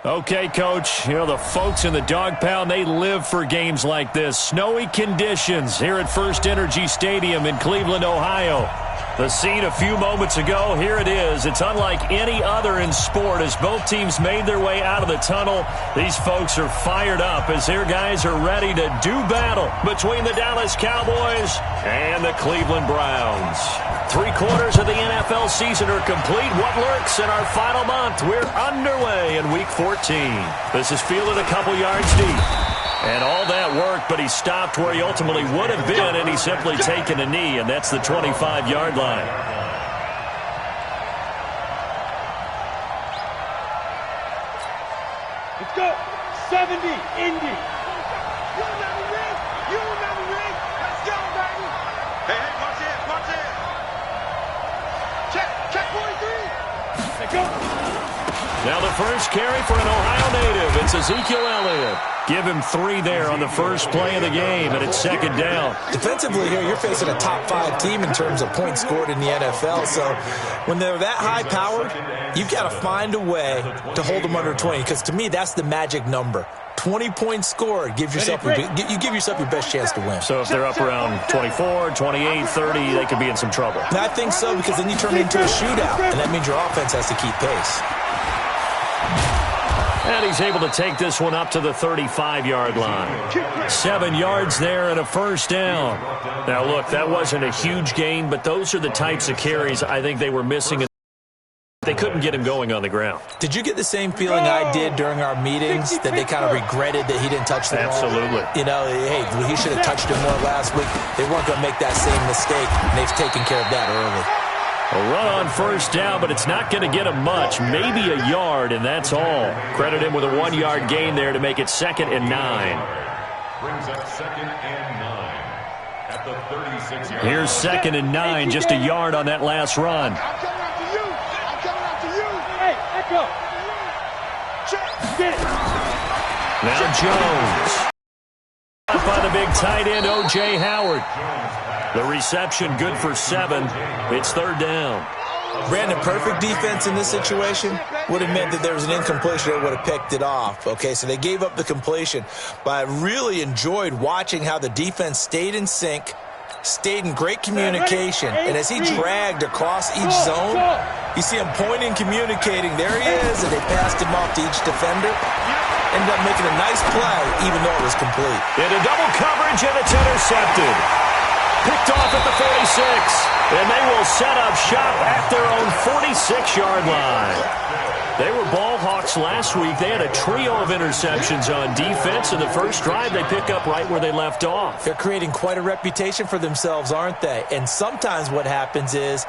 Okay, Coach, you know, the folks in the dog pound, they live for games like this. Snowy conditions here at First Energy Stadium in Cleveland, Ohio. The scene a few moments ago, here it is. It's unlike any other in sport as both teams made their way out of the tunnel. These folks are fired up as their guys are ready to do battle between the Dallas Cowboys and the Cleveland Browns. 3/4 of the NFL season are complete. What lurks in our final month? We're underway in Week 14. This is fielded a couple yards deep. And all that worked, but he stopped where he ultimately would have been, and he's simply taken a knee, and that's the 25-yard line. Let's go. 70, Indy. You never ring. You never ring. Let's go, baby. Hey, watch it, watch it. Check 43. Let's go. Now the first carry for an Ohio native. It's Ezekiel Elliott. Give him 3 there on the first play of the game, and it's second down. Defensively here, you're facing a top-5 team in terms of points scored in the NFL. So when they're that high-powered, you've got to find a way to hold them under 20, because to me, that's the magic number. 20 points scored gives yourself you give yourself your best chance to win. So if they're up around 24, 28, 30, they could be in some trouble. I think so, because then you turn it into a shootout, and that means your offense has to keep pace. And he's able to take this one up to the 35-yard line. 7 yards there and a first down. Now, look, that wasn't a huge gain, but those are the types of carries I think they were missing. They couldn't get him going on the ground. Did you get the same feeling I did during our meetings, that they kind of regretted that he didn't touch the ball? Absolutely. You know, hey, he should have touched it more last week. They weren't going to make that same mistake, and they've taken care of that early. A run on first down, but it's not going to get him much. Maybe a yard, and that's all. Credit him with a 1-yard gain there to make it 2nd and 9. Brings up 2nd and 9 at the 36-yard. Here's 2nd and 9, just a yard on that last run. I'm coming after you. I'm coming after you. Hey, echo. Check. Get it. Now Jones. Up by the big tight end, O.J. Howard. The reception good for 7. It's 3rd down. Brandon, perfect defense in this situation would have meant that there was an incompletion that would have picked it off. Okay, so they gave up the completion. But I really enjoyed watching how the defense stayed in sync, stayed in great communication, and as he dragged across each zone, you see him pointing, communicating. There he is, and they passed him off to each defender. Ended up making a nice play, even though it was complete. Into double coverage, and it's intercepted. Picked off at the 46, and they will set up shop at their own 46-yard line. They were ball hawks last week. They had a trio of interceptions on defense, and the first drive they pick up right where they left off. They're creating quite a reputation for themselves, aren't they? And sometimes what happens is,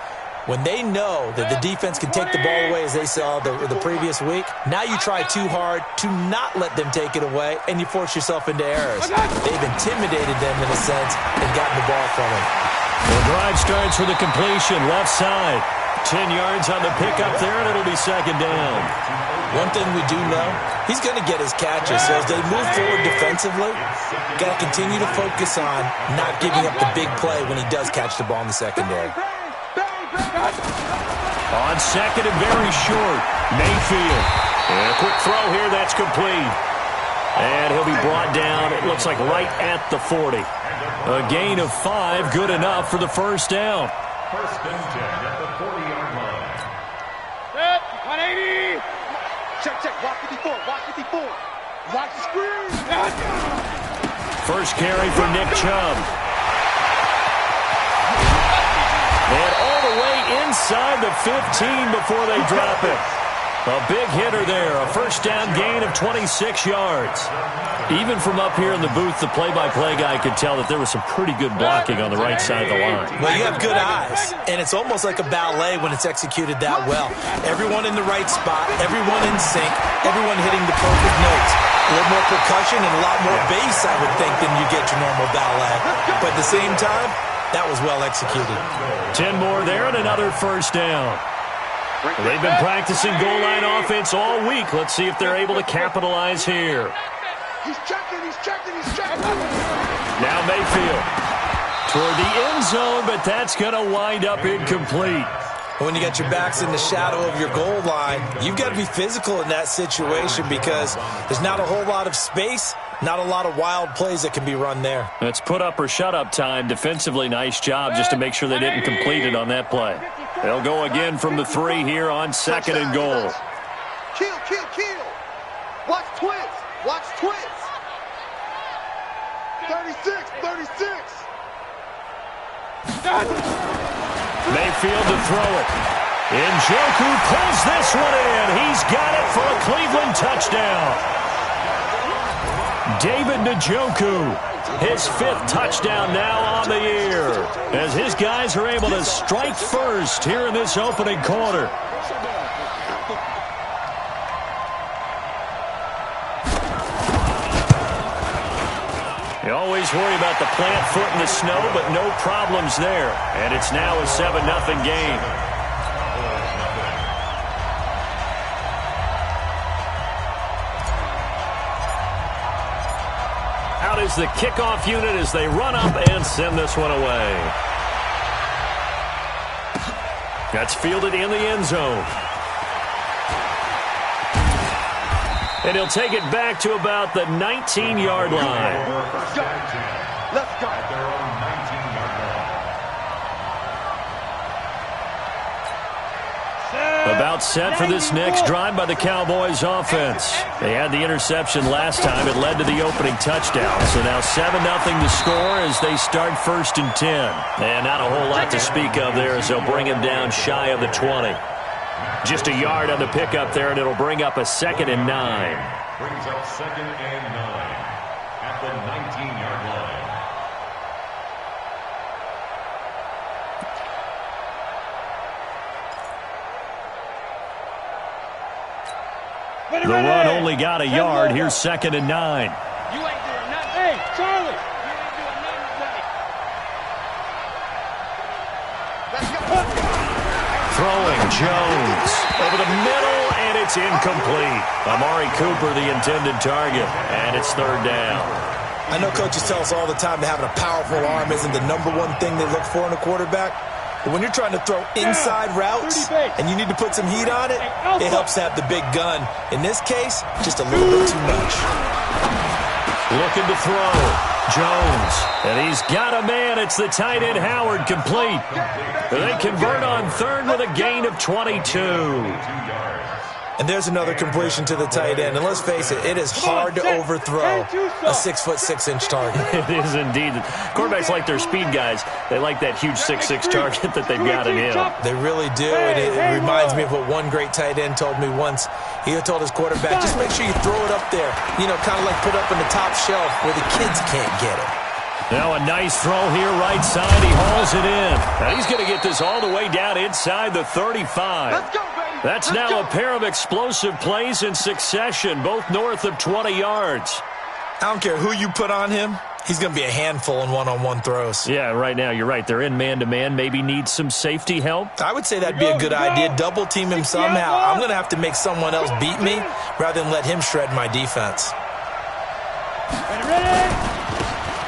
when they know that the defense can take the ball away, as they saw the previous week, now you try too hard to not let them take it away, and you force yourself into errors. They've intimidated them, in a sense, and gotten the ball from them. The drive starts with a completion, left side. 10 yards on the pickup there, and it'll be 2nd down. One thing we do know, he's going to get his catches. So as they move forward defensively, got to continue to focus on not giving up the big play when he does catch the ball in the secondary. On 2nd and very short, Mayfield. And a quick throw here, that's complete. And he'll be brought down, it looks like right at the 40. A gain of 5, good enough for the first down. First and 10 at the 40-yard line. Set. 180. Check. Watch 54. Watch 54. Watch the screen. First carry for Nick Chubb. And all the way inside the 15 before they drop it. A big hitter there. A first down gain of 26 yards. Even from up here in the booth, the play-by-play guy could tell that there was some pretty good blocking on the right side of the line. Well, you have good eyes, and it's almost like a ballet when it's executed that well. Everyone in the right spot, everyone in sync, everyone hitting the perfect notes. A little more percussion and a lot more bass, I would think, than you get your normal ballet. But at the same time, that was well executed. 10 more there and another first down. Well, they've been practicing goal line offense all week. Let's see if they're able to capitalize here. He's checking. Now Mayfield toward the end zone, but that's going to wind up incomplete. When you got your backs in the shadow of your goal line, you've got to be physical in that situation because there's not a whole lot of space, not a lot of wild plays that can be run there. It's put up or shut up time. Defensively, nice job just to make sure they didn't complete it on that play. They'll go again from the 3 here on 2nd and goal. Kill, kill, kill. Watch twins. Watch twins. 36, 36. Mayfield to throw it. Njoku pulls this one in. He's got it for a Cleveland touchdown. David Njoku, his 5th touchdown now on the year, as his guys are able to strike first here in this opening quarter. You always worry about the plant foot in the snow, but no problems there. And it's now a 7-0 game. Out is the kickoff unit as they run up and send this one away. That's fielded in the end zone. And he'll take it back to about the 19-yard line. Let's go. Let's go. At their own 19-yard line. About set for this next drive by the Cowboys offense. They had the interception last time. It led to the opening touchdown. So now 7-0 to score as they start 1st and 10. And not a whole lot to speak of there as they'll bring him down shy of the 20. Just a yard on the pickup there, and it'll bring up a 2nd and 9. Brings up 2nd and 9 at the 19-yard line. The run only got a yard. Here's 2nd and 9. You ain't doing nothing. Hey, Charlie. You ain't doing nothing today. Let's go. Throwing Jones over the middle, and it's incomplete. Amari Cooper, the intended target, and it's 3rd down. I know coaches tell us all the time that having a powerful arm isn't the #1 thing they look for in a quarterback. But when you're trying to throw inside routes and you need to put some heat on it, it helps to have the big gun. In this case, just a little bit too much. Looking to throw. Jones. And he's got a man. It's the tight end Howard, complete. They convert on 3rd with a gain of 22. And there's another completion to the tight end. And let's face it, it is hard to overthrow a 6'6" target. It is indeed. Quarterbacks like their speed guys. They like that huge 6'6" target that they've got in him. They really do. And it reminds me of what one great tight end told me once. He told his quarterback, just make sure you throw it up there. You know, kind of like put up in the top shelf where the kids can't get it. Now a nice throw here right side. He hauls it in. Now he's going to get this all the way down inside the 35. Let's go, baby. That's now a pair of explosive plays in succession, both north of 20 yards. I don't care who you put on him. He's going to be a handful in one-on-one throws. Yeah, right now, you're right. They're in man-to-man. Maybe need some safety help. I would say that'd be a good idea. Double team him somehow. I'm going to have to make someone else beat me rather than let him shred my defense.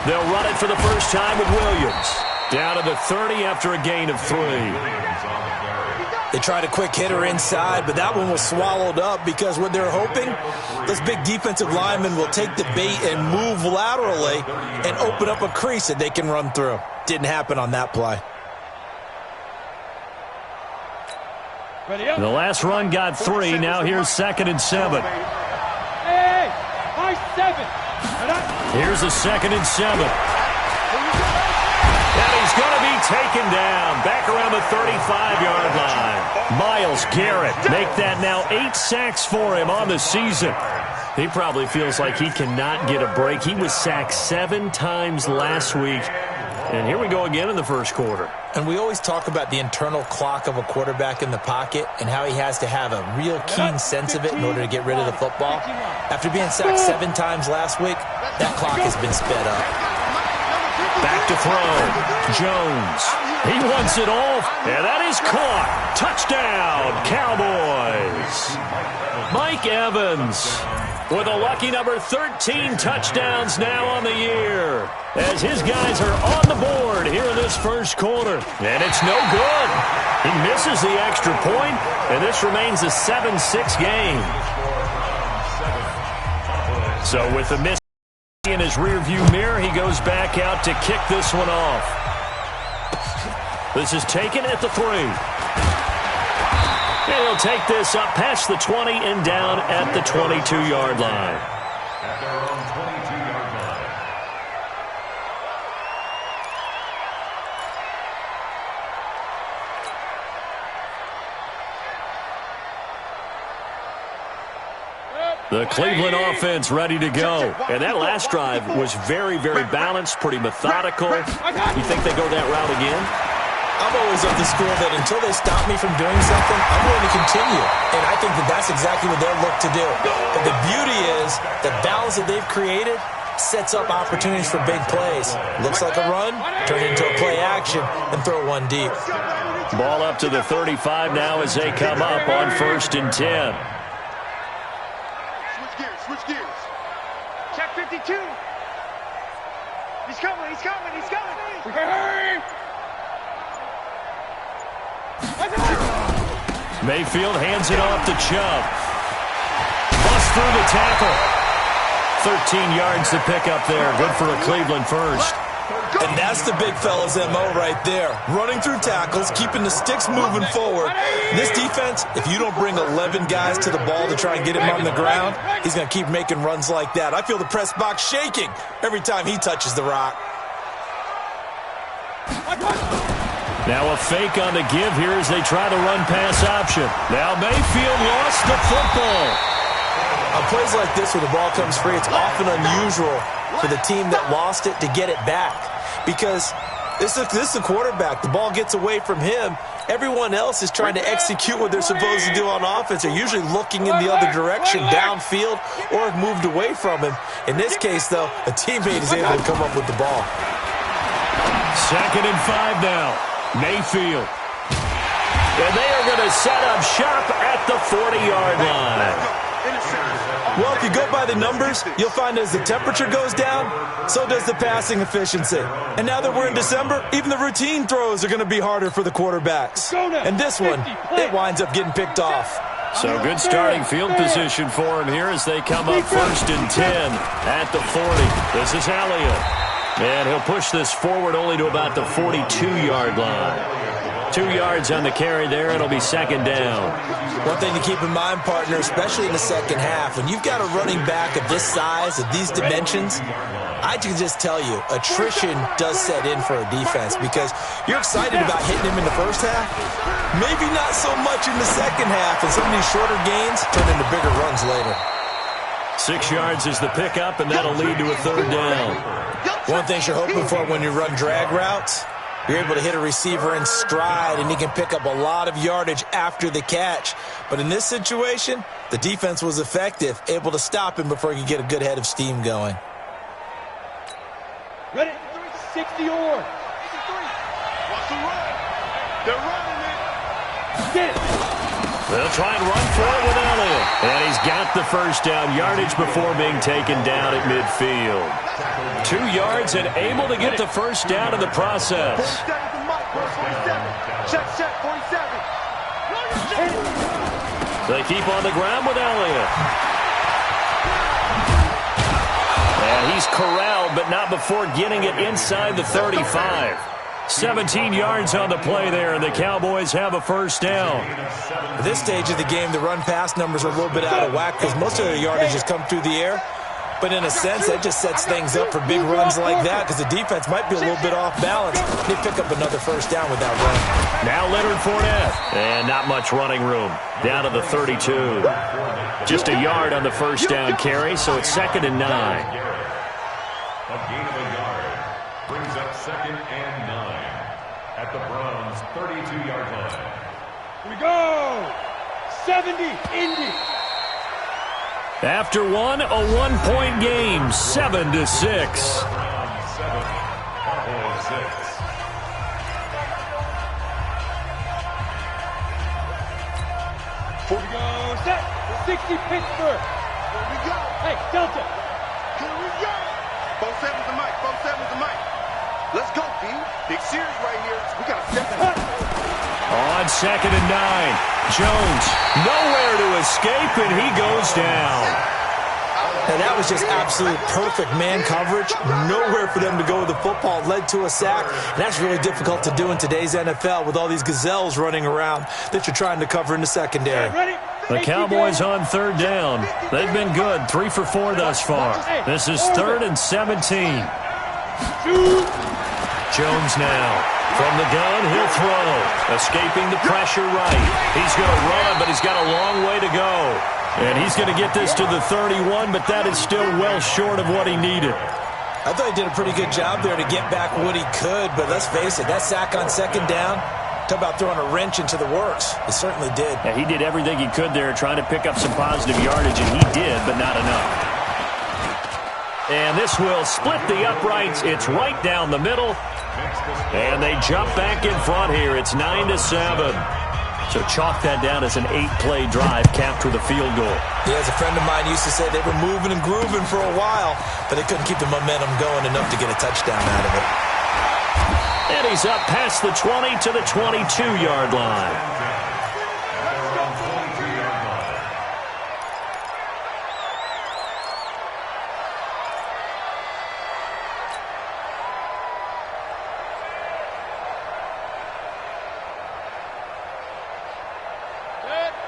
They'll run it for the first time with Williams. Down to the 30 after a gain of 3. They tried a quick hitter inside, but that one was swallowed up because what they're hoping, those big defensive linemen will take the bait and move laterally and open up a crease that they can run through. Didn't happen on that play. The last run got 3. Now here's 2nd and 7. Hey, high 7. Here's a 2nd and 7. And he's going to be taken down back around the 35-yard line. Myles Garrett make that now 8 sacks for him on the season. He probably feels like he cannot get a break. He was sacked 7 times last week. And here we go again in the first quarter. And we always talk about the internal clock of a quarterback in the pocket and how he has to have a real keen sense of it in order to get rid of the football. After being sacked 7 times last week, that clock has been sped up. Back to throw. Jones. He wants it off. And that is caught. Touchdown, Cowboys. Mike Evans. with a lucky number 13 touchdowns now on the year, as his guys are on the board here in this first quarter. And it's no good. He misses the extra point, and this remains a 7-6 game. So with the miss in his rearview mirror, he goes back out to kick this one off. This is taken at the 3. And he'll take this up past the 20 and down at the 22-yard line. At their own 22-yard line. The Cleveland offense ready to go. And that last drive was very, very balanced, pretty methodical. You think they go that route again? I'm always of the school that until they stop me from doing something, I'm going to continue. And I think that that's exactly what they'll look to do. But the beauty is the balance that they've created sets up opportunities for big plays. Looks like a run, turn it into a play action, and throw one deep. Ball up to the 35 now as they come up on 1st and 10. Switch gears. Check 52. He's coming. Hurry! Mayfield hands it off to Chubb. Bust through the tackle. 13 yards to pick up there. Good for a Cleveland first. And that's the big fella's MO right there. Running through tackles, keeping the sticks moving forward. This defense, if you don't bring 11 guys to the ball to try and get him on the ground, he's going to keep making runs like that. I feel the press box shaking every time he touches the rock. Now a fake on the give here as they try the run-pass option. Now Mayfield lost the football. On plays like this where the ball comes free, it's often unusual for the team that lost it to get it back. Because this is the quarterback. The ball gets away from him. Everyone else is trying to execute what they're supposed to do on offense. They're usually looking in the other direction, downfield, or have moved away from him. In this case, though, a teammate is able to come up with the ball. 2nd and 5 now. Mayfield. And they are going to set up shop at the 40-yard line. Well, if you go by the numbers, you'll find as the temperature goes down, so does the passing efficiency. And now that we're in December, even the routine throws are going to be harder for the quarterbacks. And this one, it winds up getting picked off. So good starting field position for him here as they come up 1st and 10 at the 40. This is Elliott. And he'll push this forward only to about the 42-yard line. 2 yards on the carry there. It'll be 2nd down. One thing to keep in mind, partner, especially in the second half, when you've got a running back of this size, of these dimensions, I can just tell you, attrition does set in for a defense because you're excited about hitting him in the first half. Maybe not so much in the second half, and some of these shorter gains turn into bigger runs later. 6 yards is the pickup, and that'll lead to a 3rd down. One thing you're hoping for when you run drag routes, you're able to hit a receiver in stride, and he can pick up a lot of yardage after the catch. But in this situation, the defense was effective, able to stop him before he could get a good head of steam going. Ready? 60 or. Watch the run. They're running it. Get it. They'll try and run for it with Elliott. And he's got the first down yardage before being taken down at midfield. 2 yards and able to get the first down in the process. 47 Check, 47. They keep on the ground with Elliott. And he's corralled, but not before getting it inside the 35. 17 yards on the play there, and the Cowboys have a first down. At this stage of the game, the run-pass numbers are a little bit out of whack because most of the yardage has come through the air. But in a sense, that just sets things up for big runs like that because the defense might be a little bit off balance. They pick up another first down with that run. Now Leonard Fournette. And not much running room. Down to the 32. Just a yard on the first down carry, so it's 2nd and 9. A gain of a yard brings up 2nd and 9 at the Browns' 32-yard line. Here we go. 70, Indy. After one, a 1-point game, 7-6. Browns 7, Cowboys 6. Here we go. Set. 60, Pittsburgh. Here we go. Hey, Delta. Here we go. 4-7's the mic. 4-7's the mic. Let's go, B. Big series right here. We got to step it up. On 2nd and 9. Jones nowhere to escape, and he goes down. And that was just absolute perfect man coverage. Nowhere for them to go with the football. Led to a sack. And that's really difficult to do in today's NFL with all these gazelles running around that you're trying to cover in the secondary. The Cowboys on 3rd down. They've been good. 3 for 4 thus far. This is 3rd and 17. Jones now. From the gun, he'll throw. Escaping the pressure right. He's going to run, but he's got a long way to go. And he's going to get this to the 31, but that is still well short of what he needed. I thought he did a pretty good job there to get back what he could, but let's face it, that sack on 2nd down, talk about throwing a wrench into the works. It certainly did. Yeah, he did everything he could there trying to pick up some positive yardage, and he did, but not enough. And this will split the uprights. It's right down the middle. And they jump back in front here. It's 9-7. So chalk that down as an 8-play drive capped with a field goal. Yeah, as a friend of mine used to say, they were moving and grooving for a while, but they couldn't keep the momentum going enough to get a touchdown out of it. And he's up past the 20 to the 22-yard line.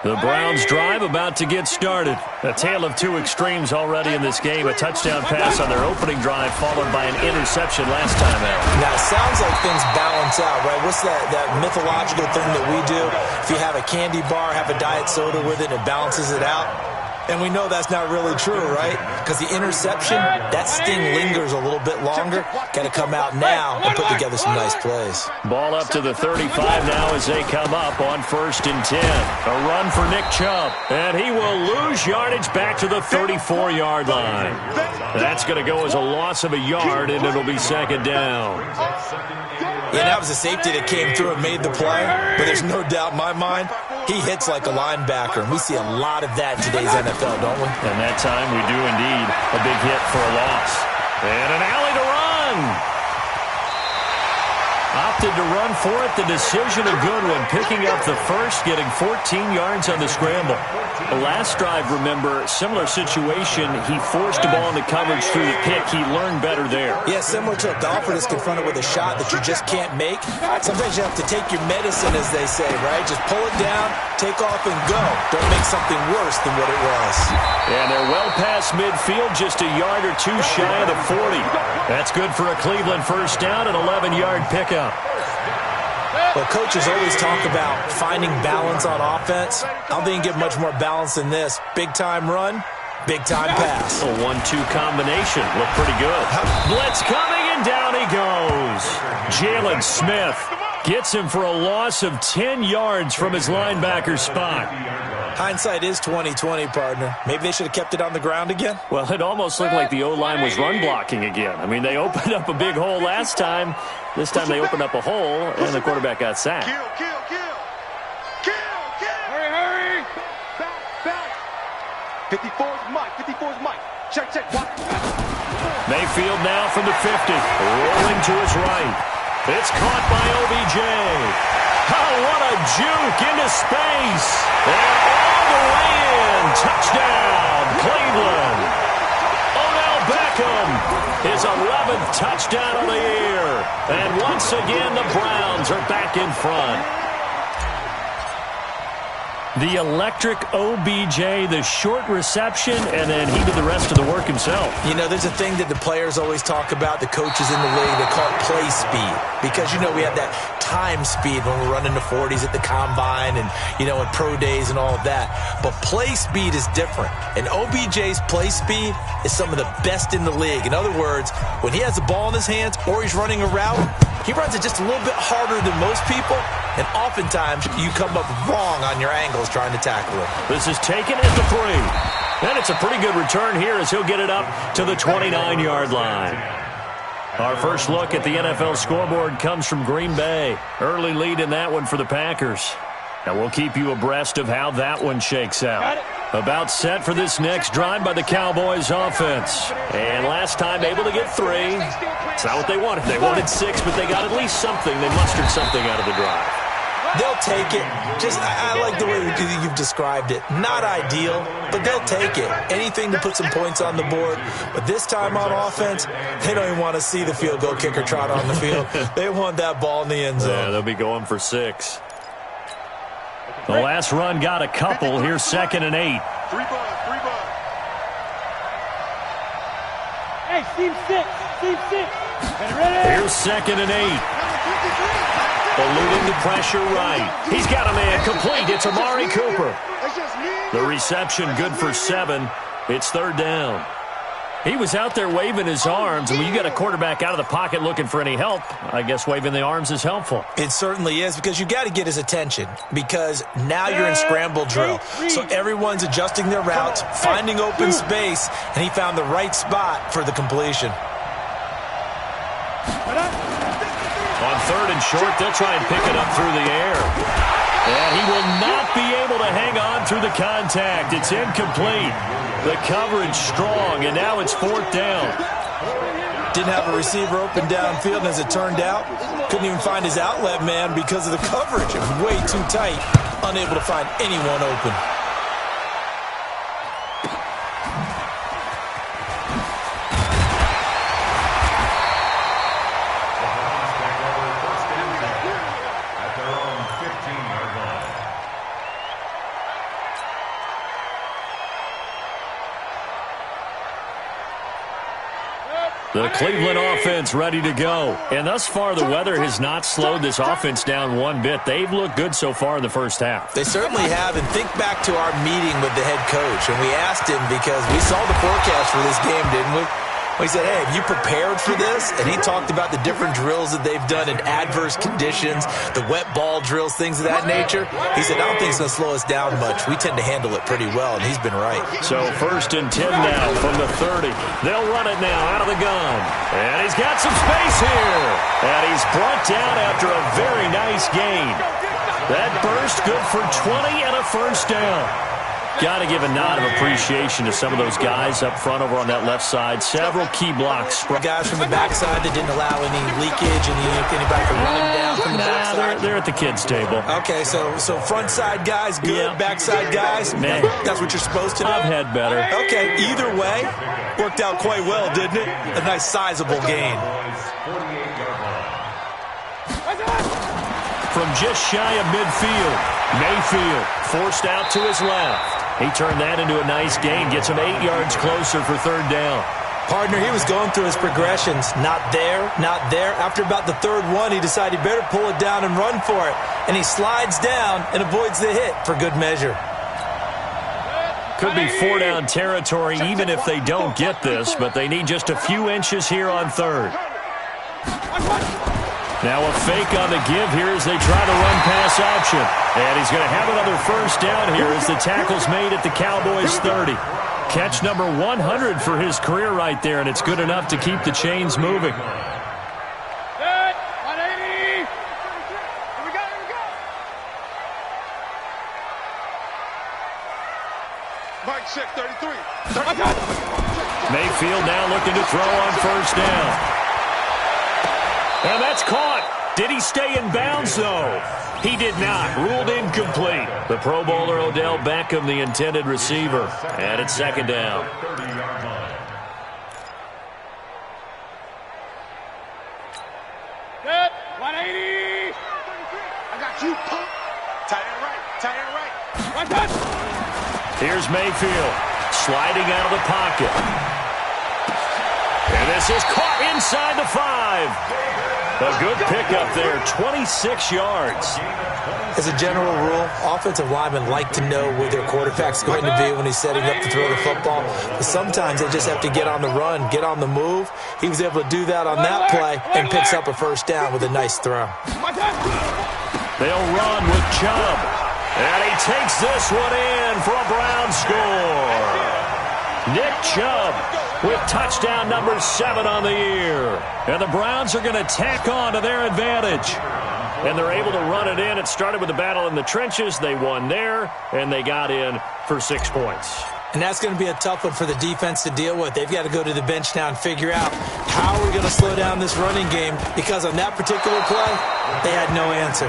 The Browns drive about to get started. A tale of two extremes already in this game. A touchdown pass on their opening drive followed by an interception last time out. Now, it sounds like things balance out, right? What's that mythological thing that we do? If you have a candy bar, have a diet soda with it, it balances it out. And we know that's not really true, right? Because the interception, that sting lingers a little bit longer. Got to come out now and put together some nice plays. Ball up to the 35 now as they come up on 1st and 10. A run for Nick Chubb. And he will lose yardage back to the 34-yard line. That's going to go as a loss of a yard, and it'll be 2nd down. Yeah, that was a safety that came through and made the play. But there's no doubt in my mind, he hits like a linebacker. And we see a lot of that in today's NFL, don't we? And that time we do indeed. A big hit for a loss. And an alley to run. Opted to run for it. The decision a good one. Picking up the first, getting 14 yards on the scramble. The last drive, remember, similar situation. He forced the ball into coverage through the pick. He learned better there. Yeah, similar to a golfer that's confronted with a shot that you just can't make. Sometimes you have to take your medicine, as they say, right? Just pull it down, take off, and go. Don't make something worse than what it was. And they're well past midfield, just a yard or two shy of the 40. That's good for a Cleveland first down, an 11-yard pickup. Well, coaches always talk about finding balance on offense. I don't think you can get much more balance than this. Big-time run, big-time pass. A 1-2 combination. Look pretty good. Blitz coming, and down he goes. Jalen Smith gets him for a loss of 10 yards from his linebacker spot. Hindsight is 20/20, partner. Maybe they should have kept it on the ground again. Well, it almost looked like the O-line was run blocking again. I mean, they opened up a big hole last time. This time they opened up a hole, and the quarterback got sacked. Kill. Hurry. Back. 54's Mike. 54's Mike. Check. Mayfield now from the 50. Rolling to his right. It's caught by OBJ. Oh, what a juke into space. And all the way in. Touchdown, Cleveland. Odell Beckham, his 11th touchdown of the year. And once again, the Browns are back in front. The electric OBJ, the short reception, and then he did the rest of the work himself. You know, there's a thing that the players always talk about, the coaches in the league, they call it play speed. Because, you know, we have that time speed when we're running the 40s at the combine and, you know, at pro days and all of that. But play speed is different. And OBJ's play speed is some of the best in the league. In other words, when he has the ball in his hands or he's running a route, he runs it just a little bit harder than most people. And oftentimes, you come up wrong on your angles trying to tackle it. This is taken at the 3. And it's a pretty good return here as he'll get it up to the 29-yard line. Our first look at the NFL scoreboard comes from Green Bay. Early lead in that one for the Packers. And we'll keep you abreast of how that one shakes out. About set for this next drive by the Cowboys offense. And last time able to get 3. It's not what they wanted. They wanted 6, but they got at least something. They mustered something out of the drive. They'll take it. I like the way you've described it. Not ideal, but they'll take it. Anything to put some points on the board. But this time on offense, they don't even want to see the field goal kicker trot on the field. They want that ball in the end zone. Yeah, they'll be going for 6. The last run got a couple. Here's 2nd and 8. 3 ball. Hey, team 6. Here's 2nd and 8. Eluding the pressure right. He's got a man complete. It's Amari Cooper. The reception good for 7. It's 3rd down. He was out there waving his arms, and when you got a quarterback out of the pocket looking for any help, I guess waving the arms is helpful. It certainly is, because you got to get his attention, because now you're in scramble drill. So everyone's adjusting their routes, finding open space, and he found the right spot for the completion. On 3rd and short, they'll try and pick it up through the air. And he will not be able to hang on through the contact. It's incomplete. The coverage strong, and now it's 4th down. Didn't have a receiver open downfield, and as it turned out, couldn't even find his outlet man because of the coverage. It was way too tight, unable to find anyone open. The Cleveland offense ready to go. And thus far, the weather has not slowed this offense down one bit. They've looked good so far in the first half. They certainly have. And think back to our meeting with the head coach. And we asked him, because we saw the forecast for this game, didn't we? We said, hey, have you prepared for this? And he talked about the different drills that they've done in adverse conditions, the wet ball drills, things of that nature. He said, I don't think it's going to slow us down much. We tend to handle it pretty well, and he's been right. So 1st and 10 now from the 30. They'll run it now out of the gun. And he's got some space here. And he's brought down after a very nice gain. That burst good for 20 and a 1st down. Got to give a nod of appreciation to some of those guys up front over on that left side. Several key blocks. Guys from the backside that didn't allow any leakage, anybody from running down from the backside. They're at the kids' table. Okay, so front side guys good, backside guys, man, that's what you're supposed to do. I've had better. Okay, either way, worked out quite well, didn't it? A nice sizable gain. From just shy of midfield, Mayfield forced out to his left. He turned that into a nice gain, gets him 8 yards closer for 3rd down. Partner, he was going through his progressions. Not there, not there. After about the 3rd one, he decided he better pull it down and run for it. And he slides down and avoids the hit for good measure. Could be 4-down territory even if they don't get this, but they need just a few inches here on 3rd. Now a fake on the give here as they try to run pass option. And he's going to have another 1st down here as the tackle's made at the Cowboys 30. Catch number 100 for his career right there, and it's good enough to keep the chains moving. Good. 180. Here we go. Mike check 33. Mayfield now looking to throw on 1st down. And that's caught. Did he stay in bounds, though? He did not. Ruled incomplete. The Pro Bowler Odell Beckham, the intended receiver. And it's 2nd down. Good. 180. I got you, punk. Tie it right. Here's Mayfield. Sliding out of the pocket. And this is caught inside the 5. A good pickup there, 26 yards. As a general rule, offensive linemen like to know where their quarterback's going to be when he's setting up to throw the football. But sometimes they just have to get on the run, get on the move. He was able to do that on that play and picks up a 1st down with a nice throw. They'll run with Chubb. And he takes this one in for a Brown score. Nick Chubb with touchdown number 7 on the year. And the Browns are going to tack on to their advantage. and they're able to run it in. It started with a battle in the trenches. They won there, and they got in for 6 points. And that's going to be a tough one for the defense to deal with. They've got to go to the bench now and figure out how are we going to slow down this running game, because on that particular play, they had no answer.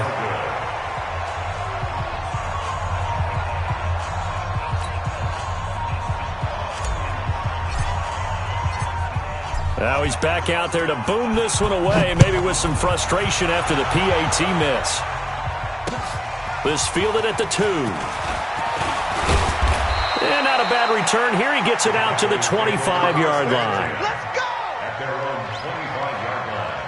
Now he's back out there to boom this one away, maybe with some frustration after the PAT miss. This fielded at the 2. And not a bad return here. He gets it out to the 25-yard line. Let's go! At their own 25-yard line.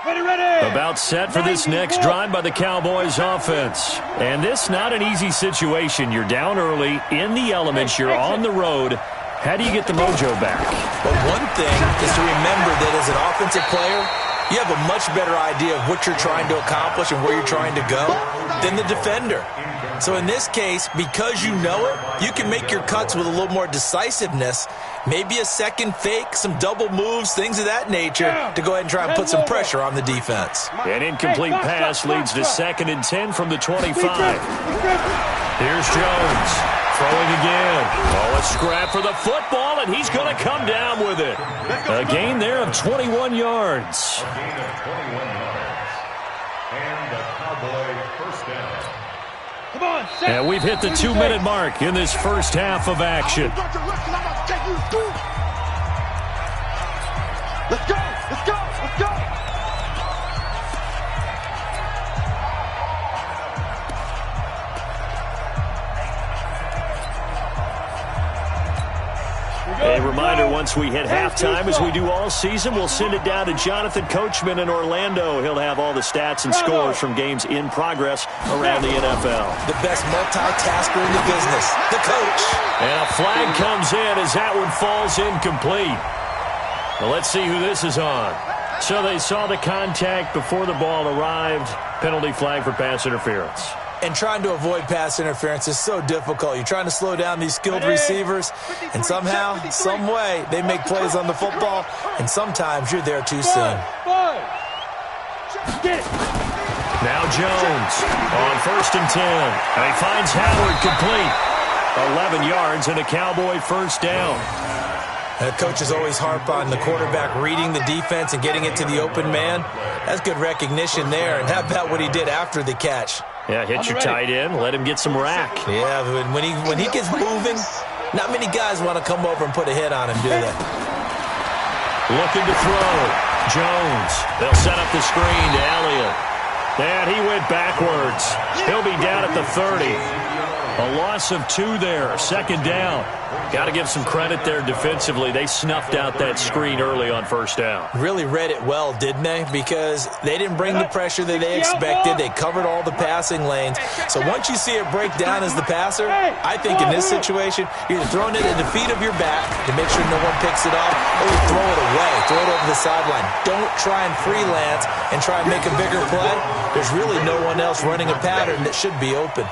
Ready! About set for this next drive by the Cowboys offense. And this not an easy situation. You're down early, in the elements, you're on the road. How do you get the mojo back? But one thing is to remember that as an offensive player, you have a much better idea of what you're trying to accomplish and where you're trying to go than the defender. So in this case, because you know it, you can make your cuts with a little more decisiveness, maybe a second fake, some double moves, things of that nature, to go ahead and try and put some pressure on the defense. An incomplete pass leads to 2nd and 10 from the 25. Here's Jones. Throwing again. Oh, a scrap for the football, and he's going to come down with it. A gain there of 21 yards. A gain of 21 yards. And the Cowboy first down. Come on, set. And we've hit the 2-minute mark in this first half of action. Let's go! Let's go! Let's go! A reminder, once we hit halftime, as we do all season, we'll send it down to Jonathan Coachman in Orlando. He'll have all the stats and scores from games in progress around the NFL. The best multitasker in the business, the coach. And a flag comes in as that one falls incomplete. Well, let's see who this is on. So they saw the contact before the ball arrived. Penalty flag for pass interference. And trying to avoid pass interference is so difficult. You're trying to slow down these skilled receivers, and somehow, some way, they make plays on the football, and sometimes you're there too soon. Now Jones on 1st and 10. And he finds Howard complete. 11 yards and a Cowboy first down. The coaches always harp on the quarterback reading the defense and getting it to the open man. That's good recognition there. And how about what he did after the catch? Yeah, hit your tight end, let him get some rack. Yeah, when he gets moving, not many guys want to come over and put a hit on him, do they? Looking to throw. Jones. They'll set up the screen to Elliott. And he went backwards. He'll be down at the 30. A loss of 2 there, 2nd down. Got to give some credit there defensively. They snuffed out that screen early on 1st down. Really read it well, didn't they? Because they didn't bring the pressure that they expected. They covered all the passing lanes. So once you see it break down as the passer, I think in this situation, you're either throwing it at the feet of your back to make sure no one picks it off, or you throw it away, throw it over the sideline. Don't try and freelance and try and make a bigger play. There's really no one else running a pattern that should be open.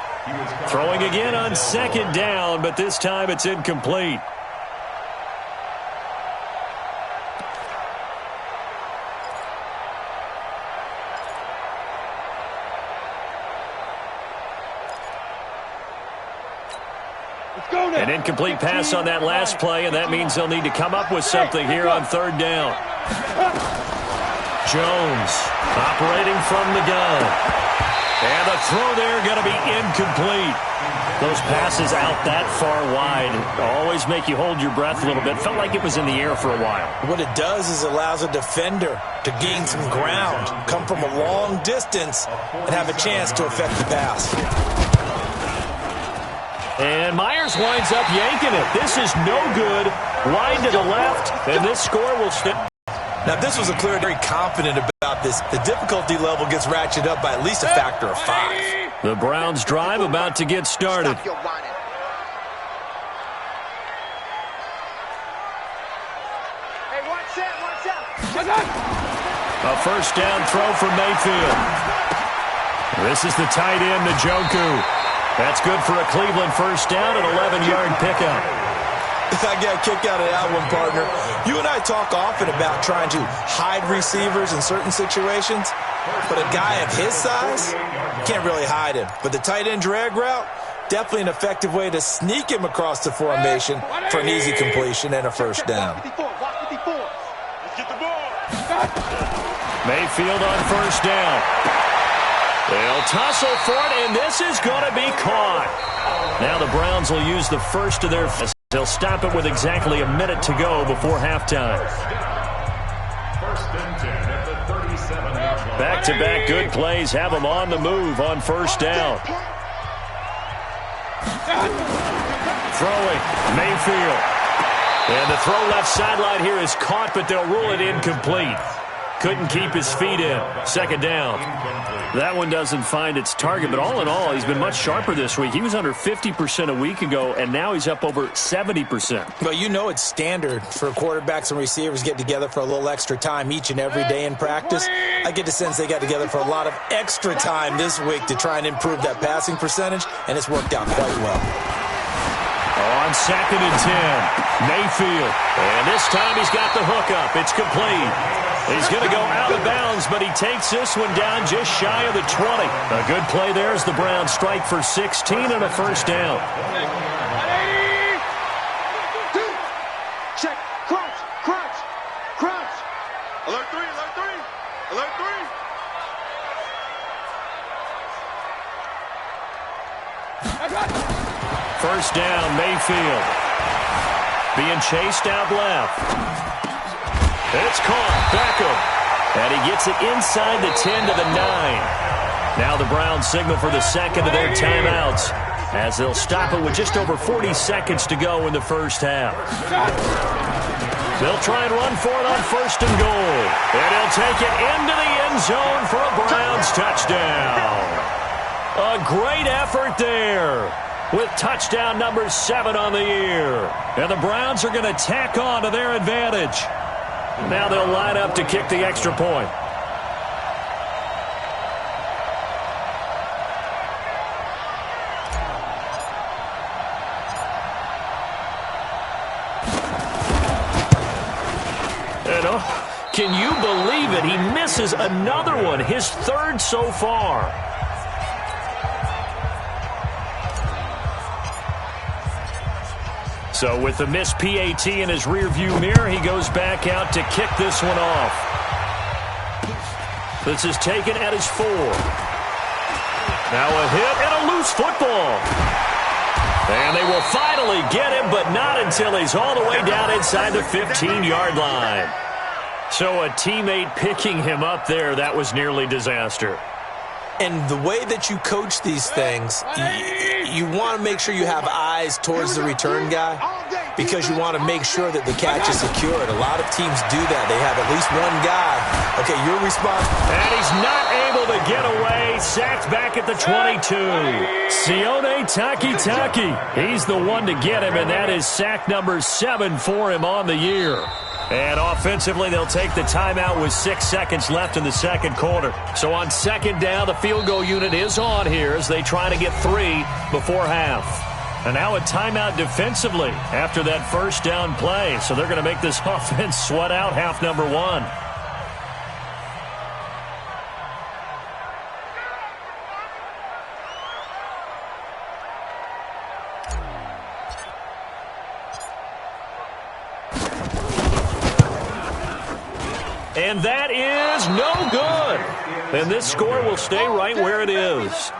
Throwing again on 2nd down, but this time it's incomplete. An incomplete pass on that last play, and that means they'll need to come up with something here on 3rd down. Jones operating from the gun. And the throw there going to be incomplete. Those passes out that far wide always make you hold your breath a little bit. Felt like it was in the air for a while. What it does is allows a defender to gain some ground, come from a long distance, and have a chance to affect the pass. And Myers winds up yanking it. This is no good. Line to the left, and this score will stay. Now, this was a clear, very confident about this. The difficulty level gets ratcheted up by at least a factor of 5. The Browns' drive about to get started. Stop your whining. Hey, watch out. A 1st down throw for Mayfield. This is the tight end, Njoku. That's good for a Cleveland 1st down, an 11-yard pickup. I got a kick out of that one, partner. You and I talk often about trying to hide receivers in certain situations, but a guy of his size can't really hide him. But the tight end drag route, definitely an effective way to sneak him across the formation for an easy completion and a first down. Mayfield on first down. They'll tussle for it, and this is going to be caught. Now the Browns will use the first of their... They'll stop it with exactly a minute to go before halftime. First and 10 at the 37-yard line. Back-to-back good plays have them on the move on first down. Throwing, Mayfield. And the throw left sideline here is caught, but they'll rule it incomplete. Couldn't keep his feet in. Second down. That one doesn't find its target, but all in all, he's been much sharper this week. He was under 50% a week ago, and now he's up over 70%. Well, you know it's standard for quarterbacks and receivers get together for a little extra time each and every day in practice. I get the sense they got together for a lot of extra time this week to try and improve that passing percentage, and it's worked out quite well. On second and 10, Mayfield. And this time he's got the hook up. It's complete. He's going to go out of bounds, but he takes this one down just shy of the 20. A good play there as the Browns strike for 16 and a first down. Check. Crunch. Alert 3. Alert 3. First down, Mayfield. Being chased out left. It's caught. Beckham. And he gets it inside the 10 to the 9. Now the Browns signal for the second of their timeouts as they'll stop it with just over 40 seconds to go in the first half. They'll try and run for it on first and goal. And he'll take it into the end zone for a Browns touchdown. A great effort there with touchdown number 7 on the year. And the Browns are going to tack on to their advantage. Now they'll line up to kick the extra point. And, can you believe it? He misses another one, his third so far. So with the missed PAT in his rearview mirror, he goes back out to kick this one off. This is taken at his 4. Now a hit and a loose football. And they will finally get him, but not until he's all the way down inside the 15-yard line. So a teammate picking him up there, that was nearly disaster. And the way that you coach these things, you want to make sure you have eyes towards the return guy because you want to make sure that the catch is secured. A lot of teams do that. They have at least one guy. Okay, you're responsible. And he's not able to get away. Sacked back at the 22. Sione Takitaki. He's the one to get him, and that is sack number 7 for him on the year. And offensively, they'll take the timeout with 6 seconds left in the second quarter. So on second down, the field goal unit is on here as they try to get 3 before half. And now a timeout defensively after that first down play. So they're going to make this offense sweat out half number 1. And that is no good. And this score will stay right where it is.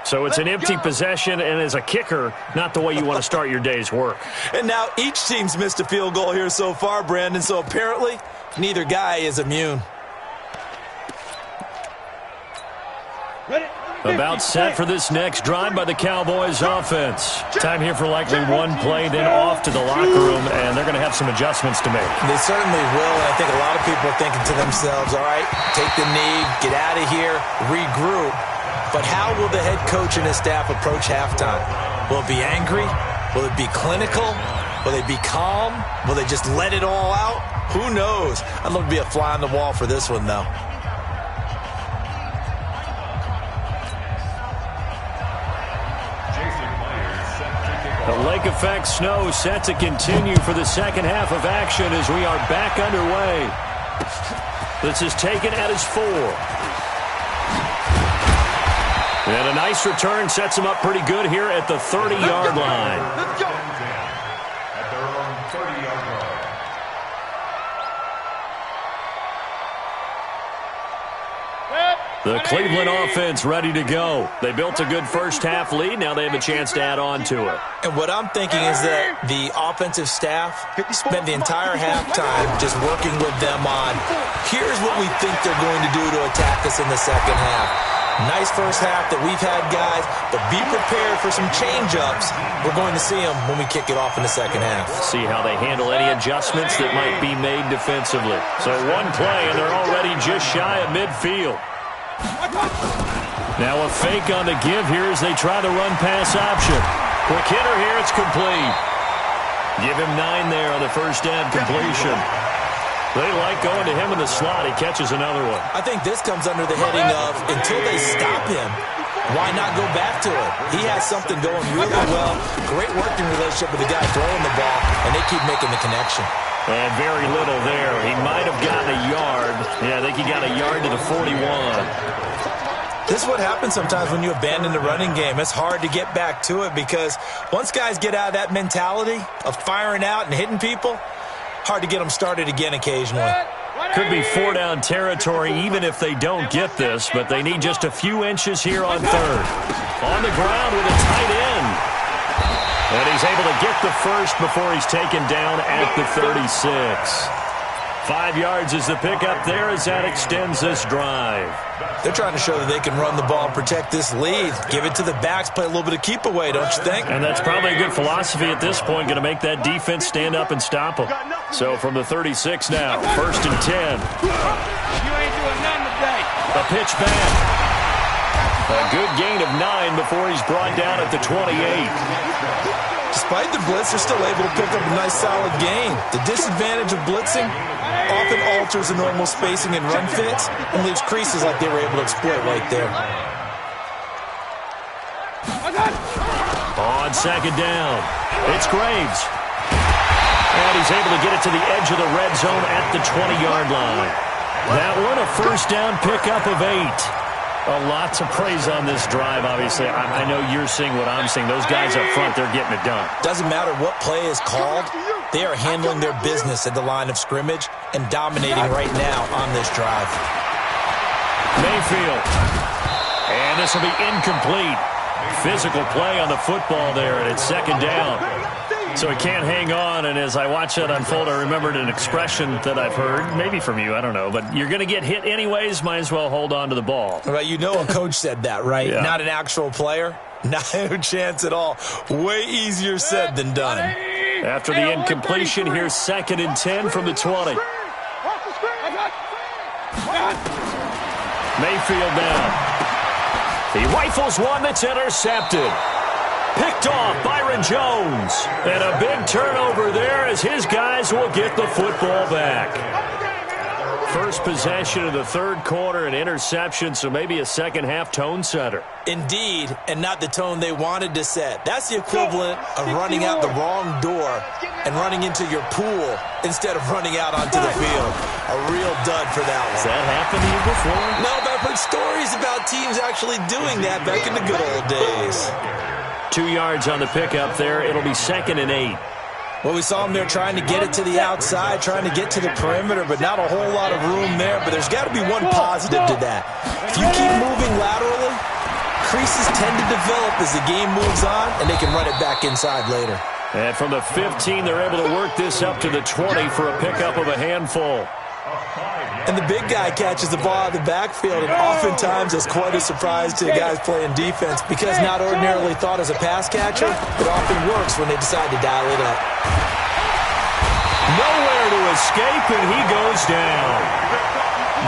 So it's an empty possession, and as a kicker, not the way you want to start your day's work. And now each team's missed a field goal here so far, Brandon, so apparently neither guy is immune. About set for this next drive by the Cowboys offense. Time here for likely one play, then off to the locker room, and they're going to have some adjustments to make. They certainly will, and I think a lot of people are thinking to themselves, all right, take the knee, get out of here, regroup. But how will the head coach and his staff approach halftime? Will it be angry? Will it be clinical? Will they be calm? Will they just let it all out? Who knows? I'd love to be a fly on the wall for this one, though. The lake effect snow set to continue for the second half of action as we are back underway. This is taken at his 4. And a nice return sets him up pretty good here at the 30-yard line. Let's go. At their own 30-yard line. The Cleveland offense ready to go. They built a good first-half lead. Now they have a chance to add on to it. And what I'm thinking is that the offensive staff spent the entire halftime just working with them on, here's what we think they're going to do to attack us in the second half. Nice first half that we've had, guys, but be prepared for some change-ups. We're going to see them when we kick it off in the second half. See how they handle any adjustments that might be made defensively. So one play, and they're already just shy of midfield. Now a fake on the give here as they try the run-pass option. Quick hitter here, it's complete. Give him 9 there on the first down completion. They like going to him in the slot. He catches another one. I think this comes under the heading of, until they stop him, why not go back to it? He has something going really well. Great working relationship with the guy throwing the ball, and they keep making the connection. And very little there. He might have gotten a yard. Yeah, I think he got a yard to the 41. This is what happens sometimes when you abandon the running game. It's hard to get back to it because once guys get out of that mentality of firing out and hitting people, hard to get them started again occasionally. Could be 4-down territory even if they don't get this, but they need just a few inches here on third. On the ground with a tight end. And he's able to get the first before he's taken down at the 36. 5 yards is the pickup there as that extends this drive. They're trying to show that they can run the ball and protect this lead. Give it to the backs, play a little bit of keep away, don't you think? And that's probably a good philosophy at this point, going to make that defense stand up and stop them. So from the 36 now, 1st and 10. You ain't doing nothing today. A pitch back. A good gain of 9 before he's brought down at the 28. Despite the blitz, they're still able to pick up a nice solid gain. The disadvantage of blitzing often alters the normal spacing and run fits and leaves creases like they were able to exploit right there. On second down, it's Graves. And he's able to get it to the edge of the red zone at the 20-yard line. That one, a first down pickup of 8. Lots of praise on this drive, obviously. I know you're seeing what I'm seeing. Those guys up front, they're getting it done. Doesn't matter what play is called. They are handling their business at the line of scrimmage and dominating right now on this drive. Mayfield. And this will be incomplete. Physical play on the football there, and it's second down. So he can't hang on, and as I watch that unfold, I remembered an expression that I've heard, maybe from you, I don't know, but you're going to get hit anyways, might as well hold on to the ball. Well, you know a coach said that, right? Yeah. Not an actual player. No chance at all. Way easier said than done. After the incompletion, here's 2nd and 10 from the 20. Mayfield now. He rifles one that's intercepted. Picked off Byron Jones. And a big turnover there as his guys will get the football back. First possession of the third quarter, an interception, so maybe a second-half tone setter. Indeed, and not the tone they wanted to set. That's the equivalent of running out the wrong door and running into your pool instead of running out onto the field. A real dud for that one. Has that happened to you before? No, but I've heard stories about teams actually doing that back in the good old days. 2 yards on the pickup there. It'll be 2nd and 8. Well, we saw him there trying to get it to the outside, trying to get to the perimeter, but not a whole lot of room there. But there's got to be one positive to that. If you keep moving laterally, creases tend to develop as the game moves on, and they can run it back inside later. And from the 15, they're able to work this up to the 20 for a pickup of a handful. And the big guy catches the ball out of the backfield, and oftentimes it's quite a surprise to the guys playing defense because not ordinarily thought as a pass catcher, it often works when they decide to dial it up. Nowhere to escape, and he goes down.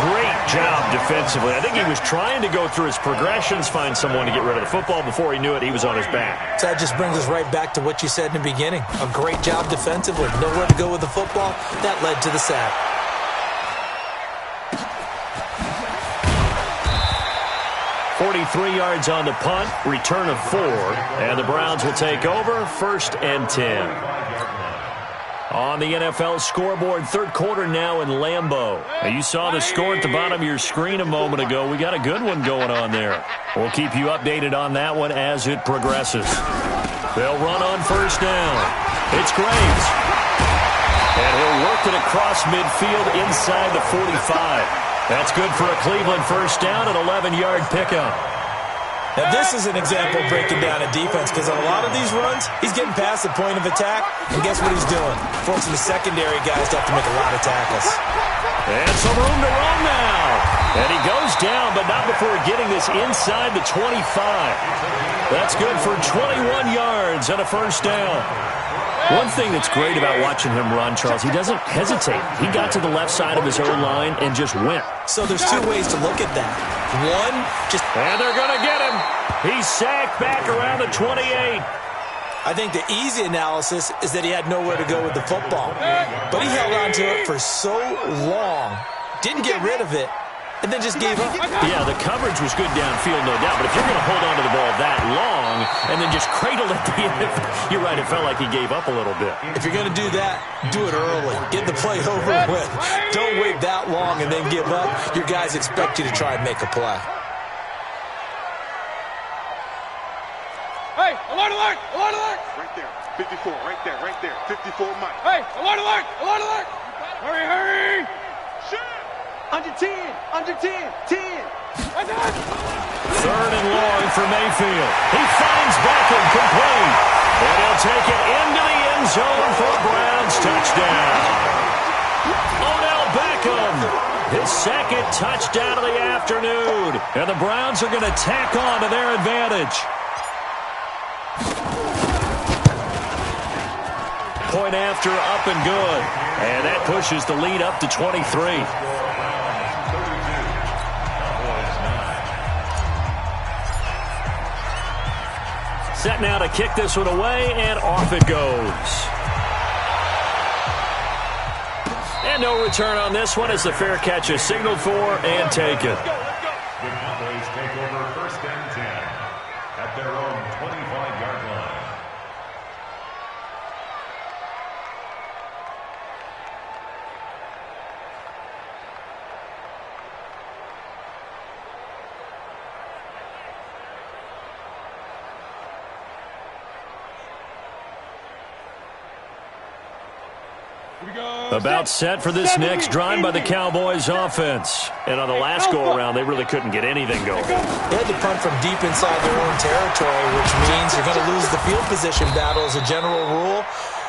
Great job defensively. I think he was trying to go through his progressions, find someone to get rid of the football. Before he knew it, he was on his back. So that just brings us right back to what you said in the beginning. A great job defensively. Nowhere to go with the football. That led to the sack. 43 yards on the punt, return of 4, and the Browns will take over, 1st and 10. On the NFL scoreboard, third quarter now in Lambeau. Now, you saw the score at the bottom of your screen a moment ago. We got a good one going on there. We'll keep you updated on that one as it progresses. They'll run on first down. It's Graves. And he'll work it across midfield inside the 45. That's good for a Cleveland first down, an 11-yard pickup. Now, this is an example of breaking down a defense because on a lot of these runs, he's getting past the point of attack, and guess what he's doing? Forcing the secondary guys to have to make a lot of tackles. And some room to run now. And he goes down, but not before getting this inside the 25. That's good for 21 yards and a first down. One thing that's great about watching him run, Charles, he doesn't hesitate. He got to the left side of his own line and just went. So there's two ways to look at that. One, just... And they're going to get him. He's sacked back around the 28. I think the easy analysis is that he had nowhere to go with the football. But he held on to it for so long, didn't get rid of it, and then just gave up. Yeah, the coverage was good downfield, no doubt. But if you're going to hold on to the ball that long and then just cradle it at the end, you're right, it felt like he gave up a little bit. If you're going to do that, do it early. Get the play over with. Don't wait that long and then give up. Your guys expect you to try and make a play. Hey, alert, alert, alert, alert. Right there, 54, right there, 54 Mike. Hey, alert, alert, alert, alert. Hurry, hurry. Shoot. Under 10, 10. Third and long for Mayfield. He finds Beckham complete. And he'll take it into the end zone for a Browns touchdown. Odell Beckham, his second touchdown of the afternoon. And the Browns are going to tack on to their advantage. Point after, up and good. And that pushes the lead up to 23. Set now to kick this one away, and off it goes. And no return on this one as the fair catch is signaled for and taken. The Cowboys take over 1st and 10 at their own 25-yard line. About set for this next drive by the Cowboys offense. And on the last go-around, they really couldn't get anything going. They had to punt from deep inside their own territory, which means you're going to lose the field position battle as a general rule.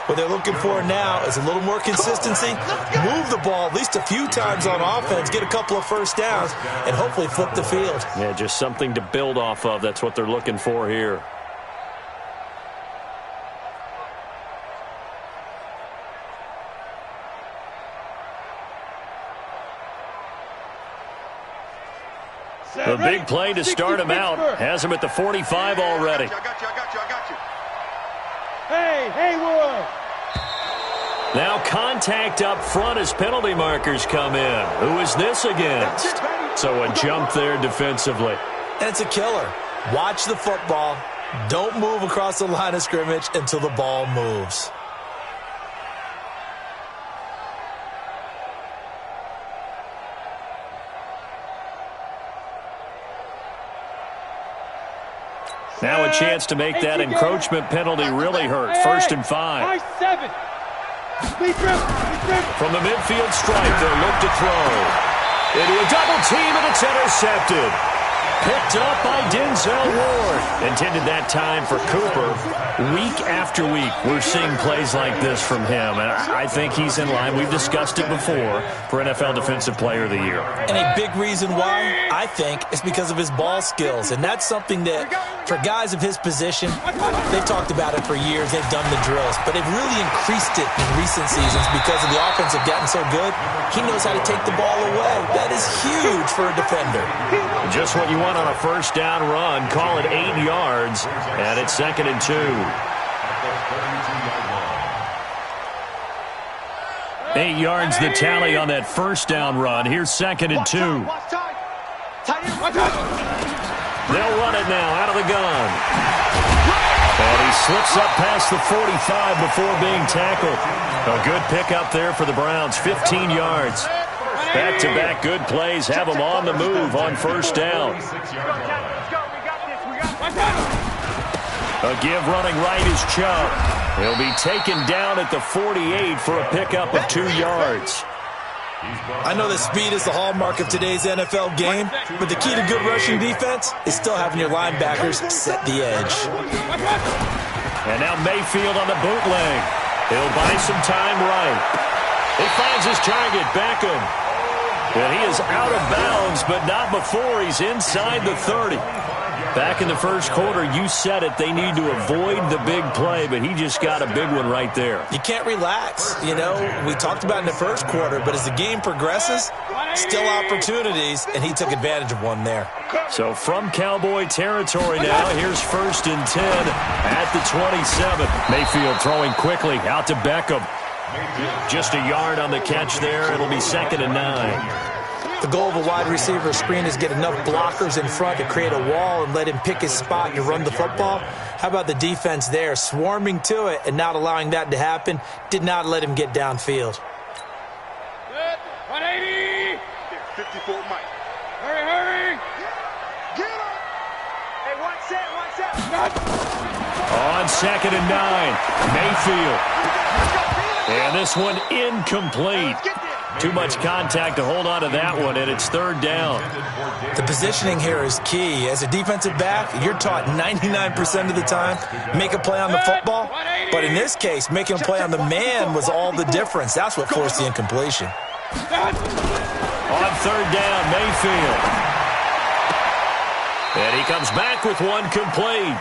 What they're looking for now is a little more consistency. Move the ball at least a few times on offense, get a couple of first downs, and hopefully flip the field. Yeah, just something to build off of. That's what they're looking for here. The big play to start him out. Has him at the 45 already. I got you. Hey, Haywood. Now contact up front as penalty markers come in. Who is this against? So a jump there defensively. And it's a killer. Watch the football. Don't move across the line of scrimmage until the ball moves. Now a chance to make that encroachment penalty really hurt. 1st and 5. From the midfield stripe, they'll look to throw. Into a double team, and it's intercepted. Picked up by Denzel Ward. Intended that time for Cooper. Week after week, we're seeing plays like this from him. And I think he's in line. We've discussed it before for NFL Defensive Player of the Year. And a big reason why, I think, is because of his ball skills. And that's something that, for guys of his position, they've talked about it for years. They've done the drills. But they've really increased it in recent seasons because of the offense have gotten so good. He knows how to take the ball away. That is huge for a defender. Just what you want on a first down run. Call it 8 yards, and it's 2nd and 2. 8 yards the tally on that first down run. Here's 2nd and 2. run it now out of the gun. And he slips up past the 45 before being tackled. A good pickup there for the Browns, 15 yards. Back-to-back good plays have them on the move on first down. A give running right is Chubb. He'll be taken down at the 48 for a pickup of 2 yards. I know that speed is the hallmark of today's NFL game, but the key to good rushing defense is still having your linebackers set the edge. And now Mayfield on the bootleg. He'll buy some time right. He finds his target, Beckham. And he is out of bounds, but not before he's inside the 30. Back in the first quarter, you said it, they need to avoid the big play, but he just got a big one right there. You can't relax. You know, we talked about in the first quarter, but as the game progresses, still opportunities, and he took advantage of one there. So from Cowboy territory now, here's 1st and 10 at the 27. Mayfield throwing quickly out to Beckham. Just a yard on the catch there. It'll be 2nd and 9. The goal of a wide receiver screen is get enough blockers in front to create a wall and let him pick his spot to run the football. How about the defense there, swarming to it and not allowing that to happen? Did not let him get downfield. 180. 54, Mike. Hurry. Get him. Hey, one set. On 2nd and 9, Mayfield. And this one incomplete. Too much contact to hold on to that one, and it's 3rd down. The positioning here is key. As a defensive back, you're taught 99% of the time, make a play on the football. But in this case, making a play on the man was all the difference. That's what forced the incompletion. On 3rd down, Mayfield. And he comes back with one complete.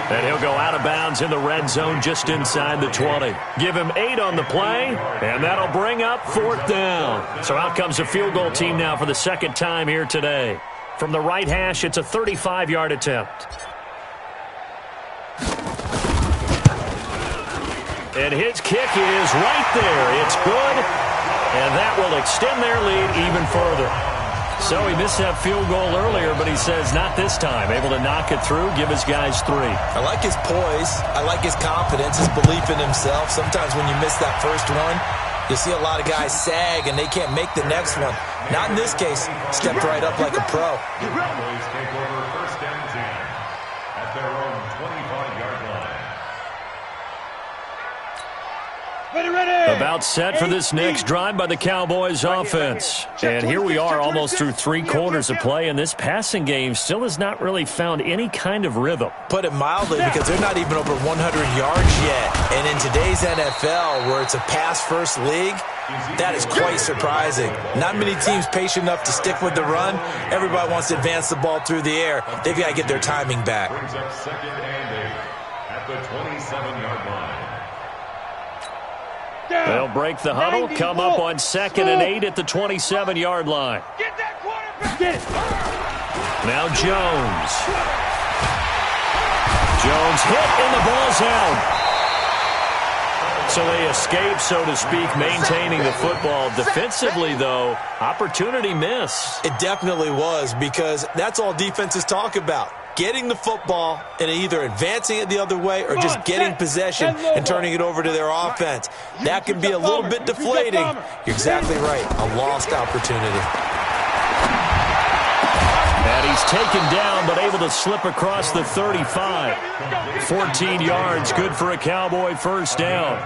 And he'll go out of bounds in the red zone just inside the 20. Give him 8 on the play, and that'll bring up 4th down. So out comes a field goal team now for the 2nd time here today. From the right hash, it's a 35-yard attempt. And his kick is right there. It's good, and that will extend their lead even further. So he missed that field goal earlier, but he says not this time. Able to knock it through, give his guys 3. I like his poise. I like his confidence, his belief in himself. Sometimes when you miss that first one, you see a lot of guys sag and they can't make the next one. Not in this case. Stepped right up like a pro. Cowboys take over 1st and 10 at their own 25-yard line. Ready. About set for this next drive by the Cowboys offense. And here we are almost through 3 quarters of play, and this passing game still has not really found any kind of rhythm. Put it mildly, because they're not even over 100 yards yet. And in today's NFL, where it's a pass-first league, that is quite surprising. Not many teams patient enough to stick with the run. Everybody wants to advance the ball through the air. They've got to get their timing back. Brings up 2nd and 8 at the 27-yard line. They'll break the huddle, come up on 2nd and 8 at the 27-yard line. Get that quarterback. Get it. Now Jones. Jones hit and the ball's out. So they escape, so to speak, maintaining the football. Defensively, though, opportunity miss. It definitely was, because that's all defenses talk about. Getting the football and either advancing it the other way or just getting possession and turning it over to their offense. That can be a little bit deflating. You're exactly right. A lost opportunity. And he's taken down, but able to slip across the 35. 14 yards, good for a Cowboy 1st down.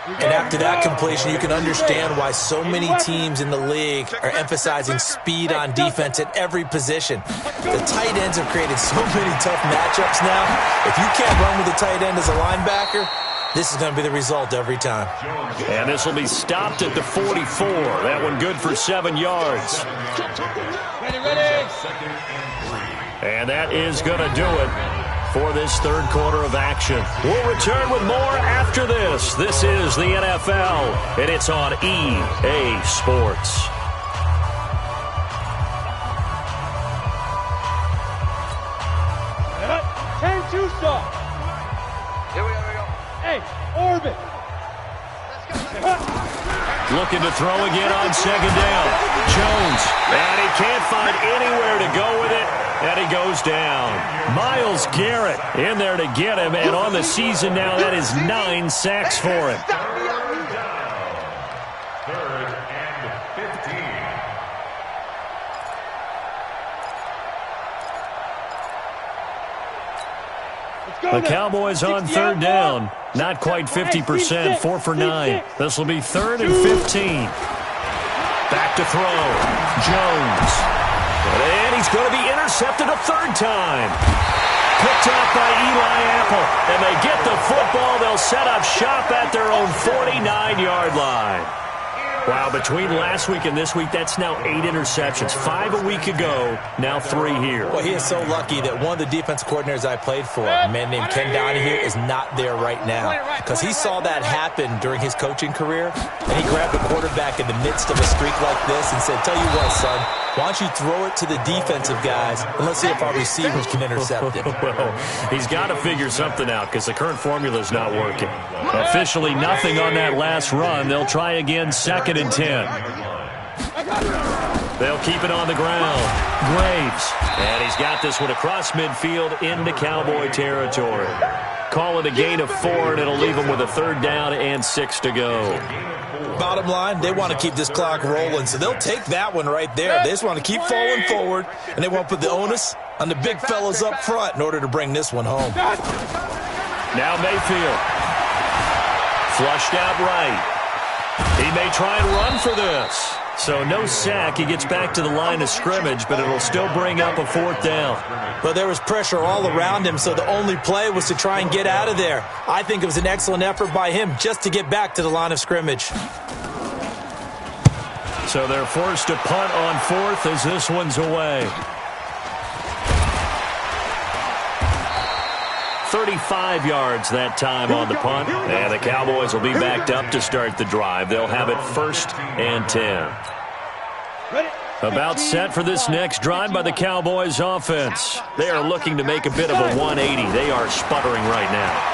And after that completion, you can understand why so many teams in the league are emphasizing speed on defense at every position. The tight ends have created so many tough matchups now. If you can't run with a tight end as a linebacker, this is going to be the result every time. And this will be stopped at the 44. That one good for 7 yards. Ready. And that is going to do it for this 3rd quarter of action. We'll return with more after this. This is the NFL, and it's on EA Sports. Turn 2 stop. Here we go. Hey, orbit. looking to throw again on second down. Jones, and he can't find anywhere to go with it, and he goes down. Myles Garrett in there to get him, and on the season now, that is 9 sacks for him. Third and 15. The Cowboys on third down. Not quite 50%, 4 for 9. This will be 3rd and 15. Back to throw. Jones. And he's going to be intercepted a third time. Picked off by Eli Apple. And they get the football. They'll set up shop at their own 49-yard line. Wow, between last week and this week, that's now 8 interceptions. 5 a week ago, now 3 here. Well, he is so lucky that one of the defense coordinators I played for, a man named Ken Donahue, is not there right now. Because he saw that happen during his coaching career, and he grabbed the quarterback in the midst of a streak like this and said, tell you what, son, why don't you throw it to the defensive guys, and let's see if our receivers can intercept it. Well, he's got to figure something out because the current formula is not working. Officially nothing on that last run. They'll try again, 2nd and 10. They'll keep it on the ground. Graves. And he's got this one across midfield into Cowboy territory. Call it a gain of 4, and it'll leave them with a 3rd down and 6 to go. Bottom line, they want to keep this clock rolling, so they'll take that one right there. They just want to keep falling forward, and they won't put the onus on the big fellas up front in order to bring this one home. Now Mayfield. Flushed out right. He may try and run for this. So no sack. He gets back to the line of scrimmage, but it'll still bring up a 4th down. But there was pressure all around him, so the only play was to try and get out of there. I think it was an excellent effort by him just to get back to the line of scrimmage. So they're forced to punt on 4th as this one's away. 35 yards that time on the punt, and the Cowboys will be backed up to start the drive. They'll have it 1st and 10. About set for this next drive by the Cowboys offense. They are looking to make a bit of a 180. They are sputtering right now.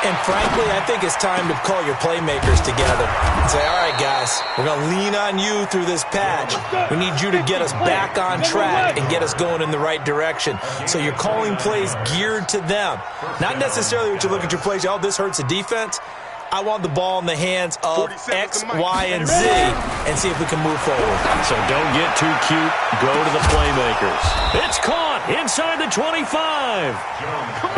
And frankly, I think it's time to call your playmakers together and say, all right, guys, we're going to lean on you through this patch. We need you to get us back on track and get us going in the right direction. So you're calling plays geared to them. Not necessarily what you look at your plays, oh, this hurts the defense. I want the ball in the hands of X, Y, and Z and see if we can move forward. So don't get too cute. Go to the playmakers. It's caught inside the 25.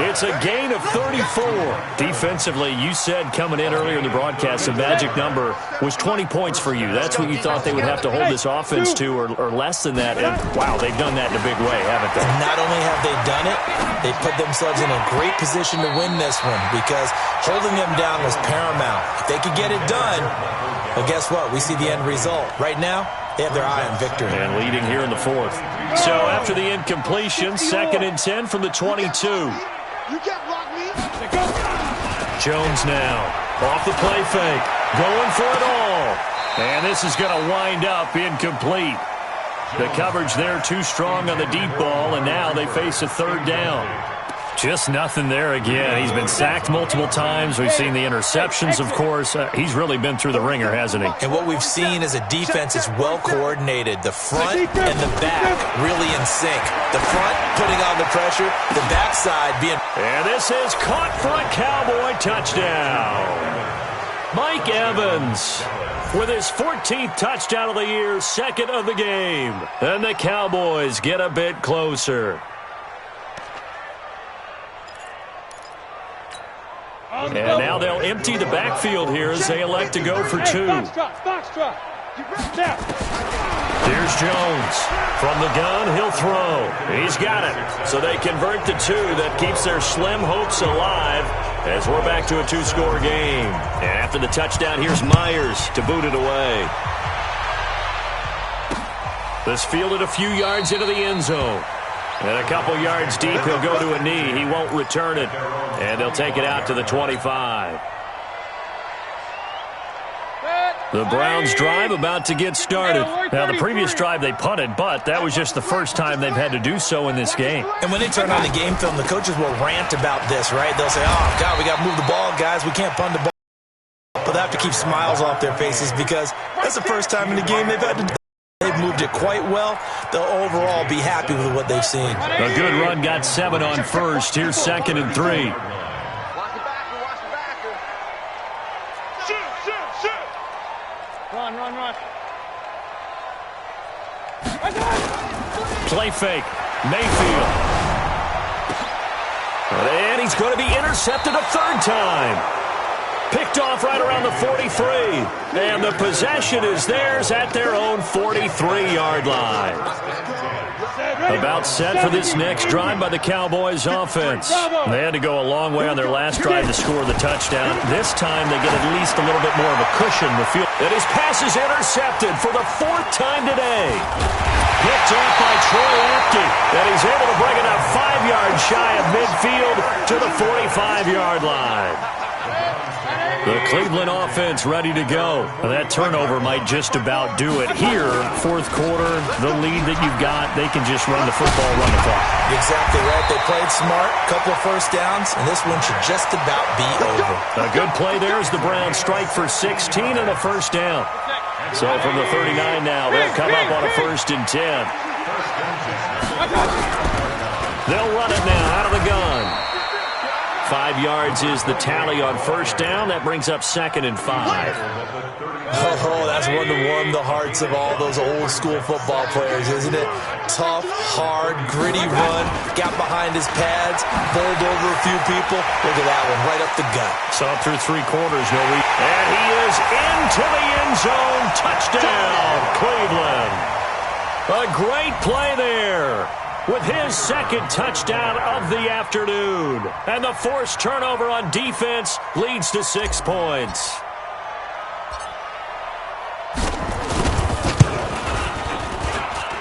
It's a gain of 34. Defensively, you said coming in earlier in the broadcast, the magic number was 20 points for you. That's what you thought they would have to hold this offense to or less than that. And, wow, they've done that in a big way, haven't they? Not only have they done it, they put themselves in a great position to win this one because holding them down was paramount. If they could get it done, well, guess what? We see the end result. Right now, they have their eye on victory. And leading here in the 4th. So after the incompletion, 2nd and 10 from the 22. Jones now off the play fake. Going for it all. And this is going to wind up incomplete. The coverage there too strong on the deep ball, and now they face a 3rd down. Just nothing there again. He's been sacked multiple times. We've seen the interceptions, of course. He's really been through the ringer, hasn't he? And what we've seen is a defense that's well coordinated. The front and the back really in sync. The front putting on the pressure, the backside being... And this is caught for a Cowboy touchdown. Mike Evans with his 14th touchdown of the year, 2nd of the game. And the Cowboys get a bit closer. And now they'll empty the backfield here as they elect to go for 2. Here's Jones. From the gun, he'll throw. He's got it. So they convert to 2. That keeps their slim hopes alive as we're back to a 2-score game. And after the touchdown, here's Myers to boot it away. This fielded a few yards into the end zone. And a couple yards deep, he'll go to a knee. He won't return it. And they'll take it out to the 25. The Browns' drive about to get started. Now, the previous drive they punted, but that was just the first time they've had to do so in this game. And when they turn on the game film, the coaches will rant about this, right? They'll say, oh, God, we got to move the ball, guys. We can't punt the ball. But they have to keep smiles off their faces because that's the first time in the game they've moved it quite well. They'll overall be happy with what they've seen. A good run got 7 on first. Here's 2nd and 3. Watch the backer. Shoot. Run. Play fake. Mayfield. And he's going to be intercepted a 3rd time. Picked off right around the 43. And the possession is theirs at their own 43-yard line. About set for this next drive by the Cowboys offense. They had to go a long way on their last drive to score the touchdown. This time they get at least a little bit more of a cushion in the field. And his pass is intercepted for the 4th time today. Picked off by Troy Apke. And he's able to bring it up 5 yards shy of midfield to the 45-yard line. The Cleveland offense ready to go. That turnover might just about do it. Here, 4th quarter, the lead that you've got, they can just run the football, run the clock. Exactly right. They played smart, couple of first downs, and this one should just about be over. A good play there as the Browns strike for 16 and a 1st down. So from the 39 now, they'll come up on a 1st and 10. They'll run it now out of the gun. 5 yards is the tally on 1st down. That brings up 2nd and 5. Oh, that's one to warm the hearts of all those old school football players, isn't it? Tough, hard, gritty run. Got behind his pads, bowled over a few people. Look at that one, right up the gut. So through 3 quarters, and he is into the end zone. Touchdown, Cleveland. A great play there. With his 2nd touchdown of the afternoon. And the forced turnover on defense leads to 6 points.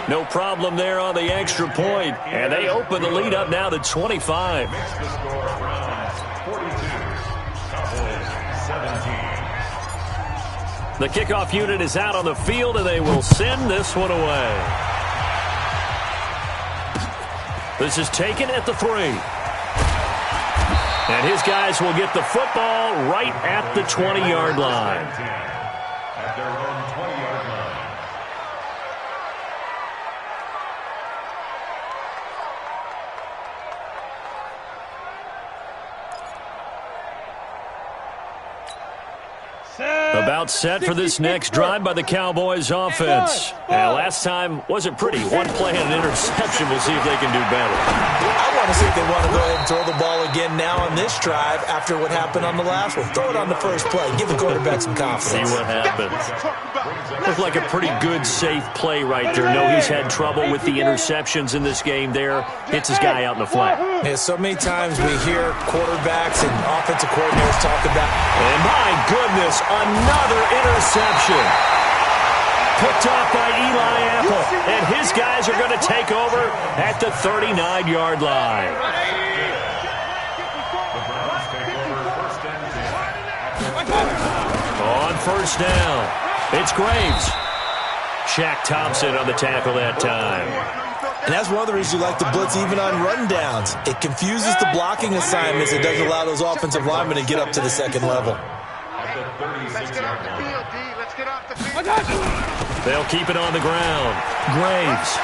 No problem there on the extra point. And they open the lead up now to 25. The kickoff unit is out on the field, and they will send this one away. This is taken at the 3. And his guys will get the football right at the 20-yard line. At their own 20-yard line. About set for this next drive by the Cowboys offense. Now, last time wasn't pretty. 1 play and an interception. We'll see if they can do better. I want to see if they want to go ahead and throw the ball again now on this drive after what happened on the last one. Throw it on the first play. Give the quarterback some confidence. See what happens. Looked like a pretty good, safe play right there. No, he's had trouble with the interceptions in this game there. Hits his guy out in the flat. Yeah, so many times we hear quarterbacks and offensive coordinators talk about, and my goodness, another interception. Picked off by Eli Apple, and his guys are going to take over at the 39-yard line. On 1st down, it's Graves. Shaq Thompson on the tackle that time. And that's one of the reasons you like to blitz even on rundowns. It confuses the blocking assignments. It doesn't allow those offensive linemen to get up to the 2nd level. Let's get off the field, D. Let's get off the field. They'll keep it on the ground. Graves.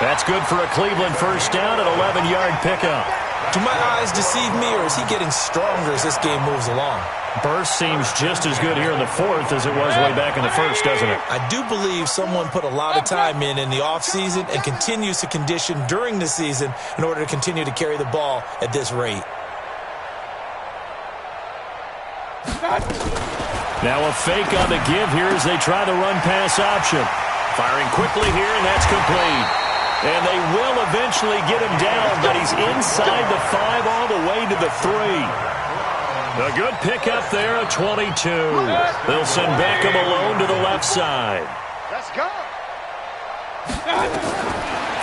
That's good for a Cleveland 1st down, an 11-yard pickup. Do my eyes deceive me, or is he getting stronger as this game moves along? Burst seems just as good here in the 4th as it was way back in the 1st, doesn't it? I do believe someone put a lot of time in the offseason and continues to condition during the season in order to continue to carry the ball at this rate. Now a fake on the give here as they try the run-pass option. Firing quickly here, and that's complete. And they will eventually get him down, but he's inside the 5 all the way to the 3. A good pickup there at 22. They'll send Beckham alone to the left side. Let's go.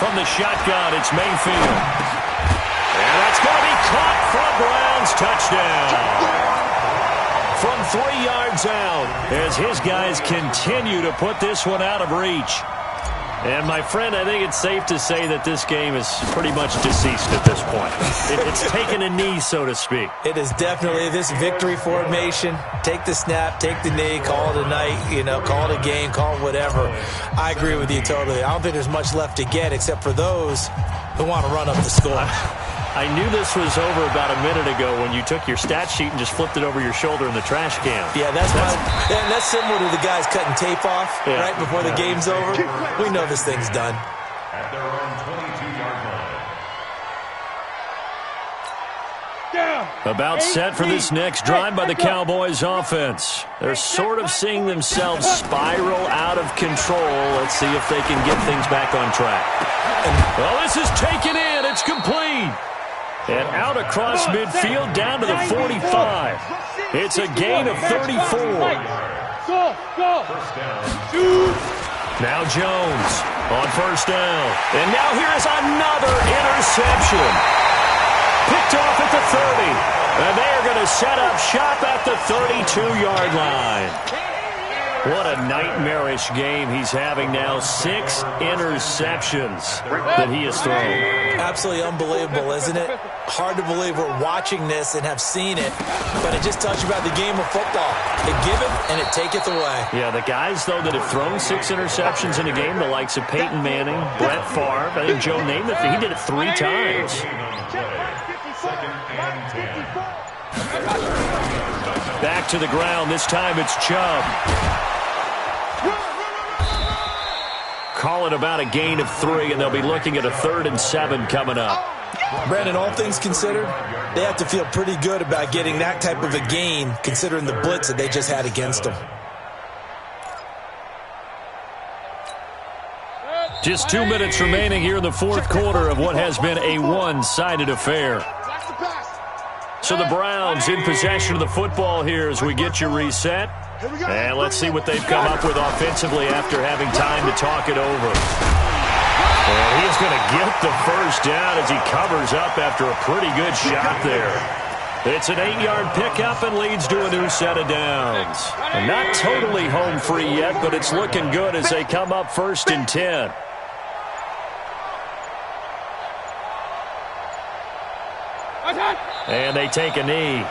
From the shotgun, it's Mayfield. And that's going to be caught for a Browns touchdown. From 3 yards out, as his guys continue to put this one out of reach. And, my friend, I think it's safe to say that this game is pretty much deceased at this point. It's taken a knee, so to speak. It is definitely this victory formation. Take the snap, take the knee, call it a night, call it a game, call it whatever. I agree with you totally. I don't think there's much left to get except for those who want to run up the score. I knew this was over about a minute ago when you took your stat sheet and just flipped it over your shoulder in the trash can. Yeah, that's similar to the guys cutting tape off right before the game's over. We know this thing's done. At their own 22-yard line. About set for this next drive by the Cowboys offense. They're sort of seeing themselves spiral out of control. Let's see if they can get things back on track. Well, this is taken in. It's complete. And out across midfield down to the 45. It's a gain of 34. Now Jones on first down. And now here is another interception. Picked off at the 30. And they are going to set up shop at the 32-yard line. What a nightmarish game he's having now. 6 interceptions that he has thrown. Absolutely unbelievable, isn't it? Hard to believe we're watching this and have seen it, but it just tells you about the game of football. It giveth and it taketh away. Yeah, the guys, though, that have thrown 6 interceptions in a game, the likes of Peyton Manning, Brett Favre, I think Joe named it, he did it 3 times. Second and 10. Back to the ground. This time it's Chubb. Call it about a gain of 3, and they'll be looking at a 3rd and 7 coming up. Brandon, all things considered, they have to feel pretty good about getting that type of a gain, considering the blitz that they just had against them. Just 2 minutes remaining here in the 4th quarter of what has been a one-sided affair. So the Browns in possession of the football here as we get you reset. And let's see what they've come up with offensively after having time to talk it over. And he is going to get the first down as he covers up after a pretty good shot there. It's an 8-yard pickup and leads to a new set of downs. And not totally home free yet, but it's looking good as they come up 1st and 10. And they take a knee.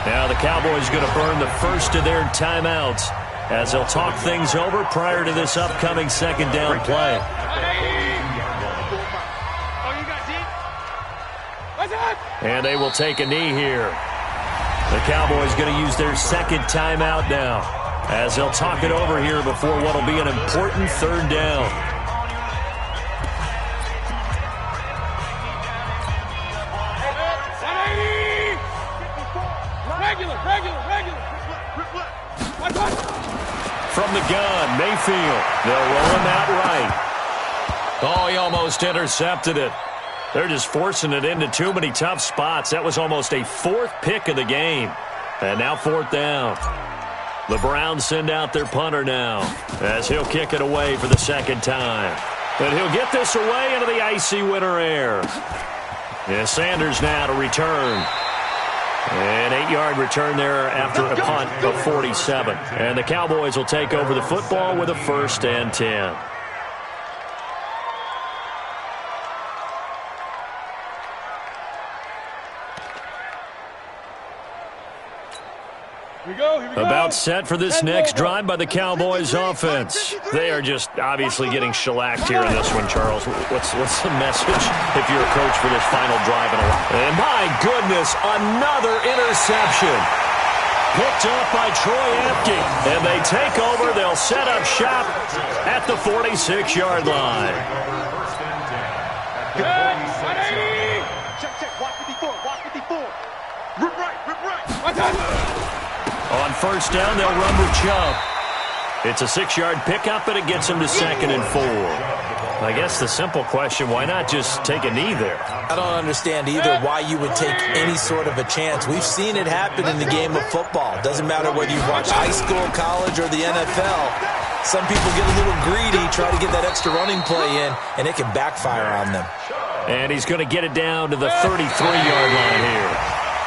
Now the Cowboys going to burn the first of their timeouts as they'll talk things over prior to this upcoming 2nd down play. And they will take a knee here. The Cowboys going to use their 2nd timeout now as they'll talk it over here before what will be an important 3rd down. From the gun, Mayfield. They'll roll him out right. Oh, he almost intercepted it. They're just forcing it into too many tough spots. That was almost a 4th pick of the game. And now 4th down. The Browns send out their punter now as he'll kick it away for the 2nd time. And he'll get this away into the icy winter air. And Sanders now to return. An 8-yard return there after a punt of 47. And the Cowboys will take over the football with a 1st and 10. About set for this next drive by the Cowboys offense. They are just obviously getting shellacked here in this one, Charles. What's the message if you're a coach for this final drive? And my goodness, another interception. Picked up by Troy Apke. And they take over. They'll set up shop at the 46-yard line. Check. Watch 54. Rip right. On 1st down, they'll run with Chubb. It's a 6-yard pickup, but it gets him to 2nd and 4. I guess the simple question, why not just take a knee there? I don't understand either why you would take any sort of a chance. We've seen it happen in the game of football. Doesn't matter whether you watch high school, college, or the NFL. Some people get a little greedy, try to get that extra running play in, and it can backfire on them. And he's going to get it down to the 33-yard line here.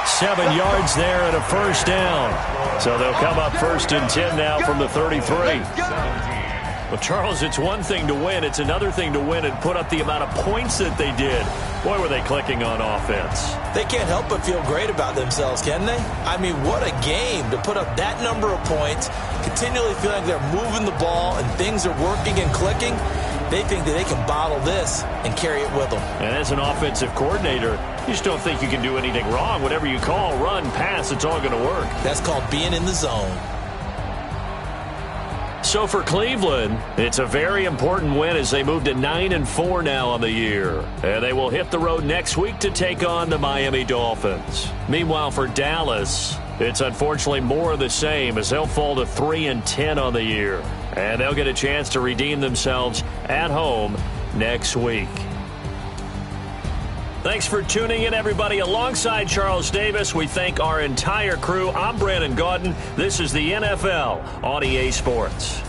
7 yards there and a 1st down. So they'll come up 1st and 10 now from the 33. Well, Charles, it's one thing to win. It's another thing to win and put up the amount of points that they did. Boy, were they clicking on offense. They can't help but feel great about themselves, can they? I mean, what a game to put up that number of points, continually feeling like they're moving the ball and things are working and clicking. They think that they can bottle this and carry it with them. And as an offensive coordinator, you just don't think you can do anything wrong. Whatever you call, run, pass, it's all going to work. That's called being in the zone. So for Cleveland, it's a very important win as they move to 9-4 now on the year. And they will hit the road next week to take on the Miami Dolphins. Meanwhile, for Dallas, it's unfortunately more of the same as they'll fall to 3-10 on the year. And they'll get a chance to redeem themselves at home next week. Thanks for tuning in, everybody. Alongside Charles Davis, we thank our entire crew. I'm Brandon Gaudin. This is the NFL on EA Sports.